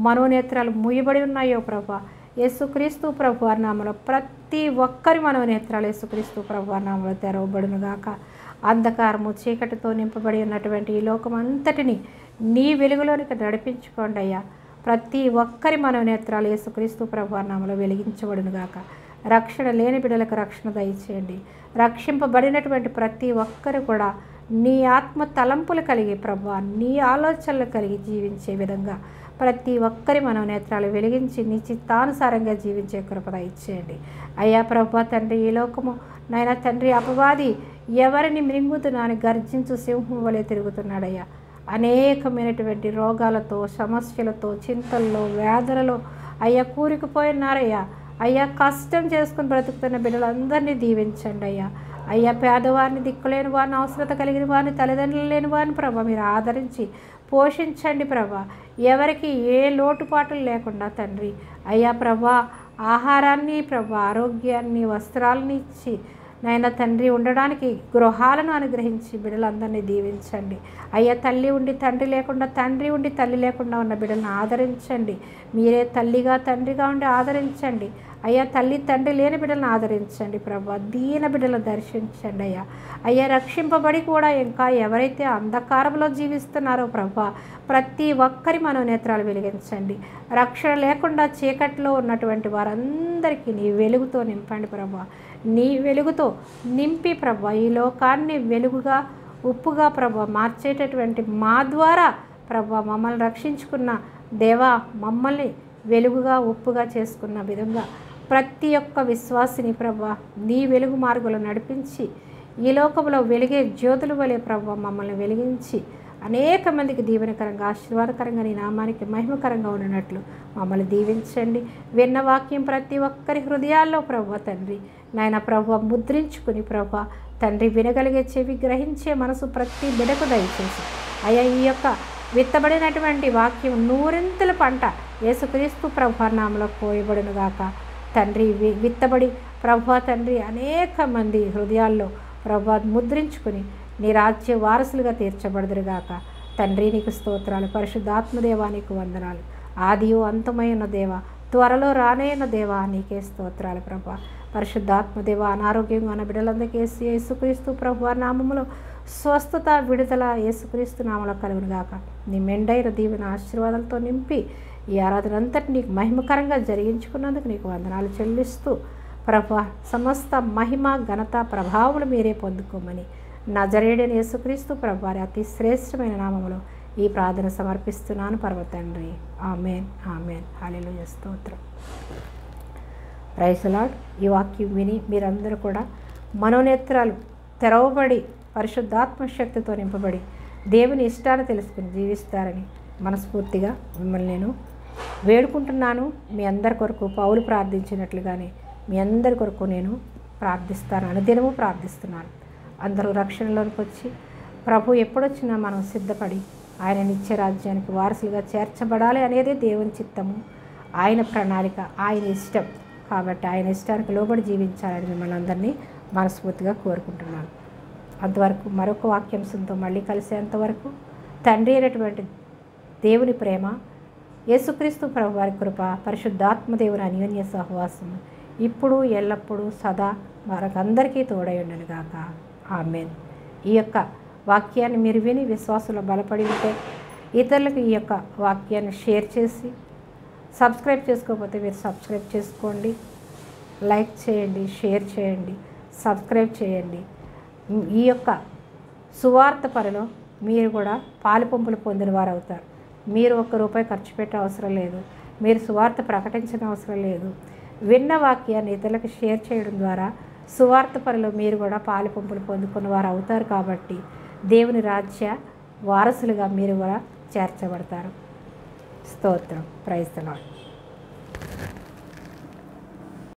మనోనేత్రాలు మూయబడి ఉన్నాయో ప్రభా, యేసుక్రీస్తు ప్రభు నామములో ప్రతి ఒక్కరి మనోనేత్రాలు యేసుక్రీస్తు ప్రభు నామములో తెరవబడునుగాక. అంధకారము, చీకటితో నింపబడి ఉన్నటువంటి ఈ లోకం అంతటిని నీ వెలుగులోనికి నడిపించుకోండి అయ్యా. ప్రతి ఒక్కరి మనోనేత్రాలు యేసుక్రీస్తు ప్రభు నామములో వెలిగించబడునుగాక. రక్షణ లేని బిడ్డలకు రక్షణ దయచేయండి. రక్షింపబడినటువంటి ప్రతి ఒక్కరు కూడా నీ ఆత్మ తలంపులు కలిగి ప్రభు, నీ ఆలోచనలు కలిగి జీవించే విధంగా ప్రతి ఒక్కరి మనోనేత్రాలు వెలిగించి నీ చిత్తానుసారంగా జీవించే కృప దయచేయండి అయ్యా. ప్రభు తండ్రి, ఈ లోకము నాయన తండ్రి అపవాది ఎవరిని మృంగుతున్నాని గర్జించు సింహం వలె తిరుగుతున్నాడయ్యా. అనేకమైనటువంటి రోగాలతో, సమస్యలతో, చింతల్లో, వ్యాధులలో అయ్యా కూరుకుపోయినారయ్యా. అయ్యా, కష్టం చేసుకుని బ్రతుకుతున్న బిడ్డలందరినీ దీవించండి అయ్యా. అయ్యా, పేదవారిని, దిక్కులేని వారిని, అవసరత కలిగిన వారిని, తల్లిదండ్రులు లేని వారిని ప్రభా మీరు ఆదరించి పోషించండి ప్రభా. ఎవరికి ఏ లోటుపాటులు లేకుండా తండ్రి అయ్యా ప్రభా ఆహారాన్ని ప్రభా, ఆరోగ్యాన్ని, వస్త్రాలని ఇచ్చి నాయన తండ్రి ఉండడానికి గృహాలను అనుగ్రహించి బిడ్డలందరినీ దీవించండి. అయ్యా తల్లి ఉండి తండ్రి లేకుండా, తండ్రి ఉండి తల్లి లేకుండా ఉన్న బిడ్డలను ఆదరించండి. మీరే తల్లిగా తండ్రిగా ఉండి ఆదరించండి. అయ్యా తల్లి తండ్రి లేని బిడ్డలను ఆదరించండి ప్రభా. దీన బిడ్డలను దర్శించండి అయ్యా. అయ్యా రక్షింపబడి కూడా ఇంకా ఎవరైతే అంధకారంలో జీవిస్తున్నారో ప్రభా, ప్రతి ఒక్కరి మనోనేత్రాలు వెలిగించండి. రక్షణ లేకుండా చీకట్లో ఉన్నటువంటి వారందరికీ నీ వెలుగుతో నింపండి ప్రభా. నీ వెలుగుతో నింపి ప్రభా ఈ లోకాన్ని వెలుగుగా ఉప్పుగా ప్రభా మార్చేటటువంటి మా ద్వారా ప్రభా మమ్మల్ని రక్షించుకున్న దేవా, మమ్మల్ని వెలుగుగా ఉప్పుగా చేసుకున్న విధంగా ప్రతి ఒక్క విశ్వాసిని ప్రభా నీ వెలుగు మార్గంలో నడిపించి ఈ లోకంలో వెలిగే జ్యోతుల వలె ప్రభా మమ్మల్ని వెలిగించి అనేక మందికి దీవెనకరంగా ఆశీర్వాదకరంగా నీ నామానికి మహిమకరంగా ఉండినట్లు మమ్మల్ని దీవించండి. విన్న వాక్యం ప్రతి ఒక్కరి హృదయాల్లో ప్రభా తండ్రి నాయన ప్రభా ముద్రించుకుని ప్రభా తండ్రి వినగలిగే చెవి గ్రహించే మనసు ప్రతి బిడకు దయచేసి అయ్యా ఈ యొక్క విత్తబడినటువంటి వాక్యం నూరింతల పంట యేసుక్రీస్తు ప్రభా నామములో కోయబడును గాక తండ్రి. విత్తబడి ప్రభా తండ్రి అనేక మంది హృదయాల్లో ప్రభా ముద్రించుకుని నీ రాజ్య వారసులుగా తీర్చబడదురుగాక తండ్రి. నీకు స్తోత్రాలు. పరిశుద్ధాత్మదేవానికి వందనాలు. ఆదియు అంతమైన దేవ, త్వరలో రానేన దేవా నీకే స్తోత్రాలు ప్రభా. పరిశుద్ధాత్మదేవ అనారోగ్యంగా ఉన్న బిడ్డలందరికీ యేసుక్రీస్తు ప్రభు నామములో స్వస్థత విడుదల యేసుక్రీస్తు నామములో కలుగును గాక. నీ మెండైన దీవెన ఆశీర్వాదాలతో నింపి ఈ ఆరాధన అంతటి నీకు మహిమకరంగా జరిగించుకున్నందుకు నీకు వందనాలు చెల్లిస్తూ ప్రభా సమస్త మహిమ ఘనత ప్రభావములు మీరే పొందుకోమని నజరేయుడైన యేసుక్రీస్తు ప్రభు అతి శ్రేష్టమైన నామములో ఈ ప్రార్థన సమర్పిస్తున్నాను పరమ తండ్రి. ఆమేన్ ఆమేన్. హల్లెలూయా స్తోత్రం. Praise the Lord. ఈ వాక్యం విని మీరందరూ కూడా మనోనేత్రాలు తెరవబడి పరిశుద్ధాత్మ శక్తితో నింపబడి దేవుని ఇష్టాన్ని తెలుసుకుని జీవిస్తారని మనస్ఫూర్తిగా మిమ్మల్ని నేను వేడుకుంటున్నాను. మీ అందరి కొరకు పౌలు ప్రార్థించినట్లుగానే మీ అందరి కొరకు నేను ప్రార్థిస్తాను, అనుదినము ప్రార్థిస్తున్నాను. అందరూ రక్షణలోనికి వచ్చి ప్రభు ఎప్పుడొచ్చినా మనం సిద్ధపడి ఆయన నిత్య రాజ్యానికి వారసులుగా చేర్చబడాలి అనేది దేవుని చిత్తము, ఆయన ప్రణాళిక, ఆయన ఇష్టం. కాబట్టి ఆయన ఇష్టానికి లోబడి జీవించాలని మిమ్మల్ని అందరినీ మనస్ఫూర్తిగా కోరుకుంటున్నాను. అంతవరకు మరొక వాక్యాంశంతో మళ్ళీ కలిసేంతవరకు తండ్రి అయినటువంటి దేవుని ప్రేమ, యేసుక్రీస్తు ప్రభు వారి కృప, పరిశుద్ధాత్మదేవుని అన్యోన్య సహవాసం ఇప్పుడు ఎల్లప్పుడూ సదా మనకందరికీ తోడై ఉండను గాక. ఆమేన్. ఈ యొక్క వాక్యాన్ని మీరు విని విశ్వాసంలో బలపడి ఉంటే ఇతరులకు ఈ యొక్క వాక్యాన్ని షేర్ చేసి, సబ్స్క్రైబ్ చేసుకోకపోతే మీరు సబ్స్క్రైబ్ చేసుకోండి, లైక్ చేయండి, షేర్ చేయండి, సబ్స్క్రైబ్ చేయండి. ఈ యొక్క సువార్త పనిలో మీరు కూడా పాలుపంపులు పొందిన వారు అవుతారు. మీరు ₹1 ఖర్చు పెట్టే అవసరం లేదు. మీరు సువార్త ప్రకటించిన అవసరం లేదు. విన్న వాక్యాన్ని ఇతరులకు షేర్ చేయడం ద్వారా సువార్త పనిలో మీరు కూడా పాలుపంపులు పొందుకున్న వారు అవుతారు. కాబట్టి దేవుని రాజ్య వారసులుగా మీరు కూడా చేర్చబడతారు. స్తోత్రం. Praise the lord.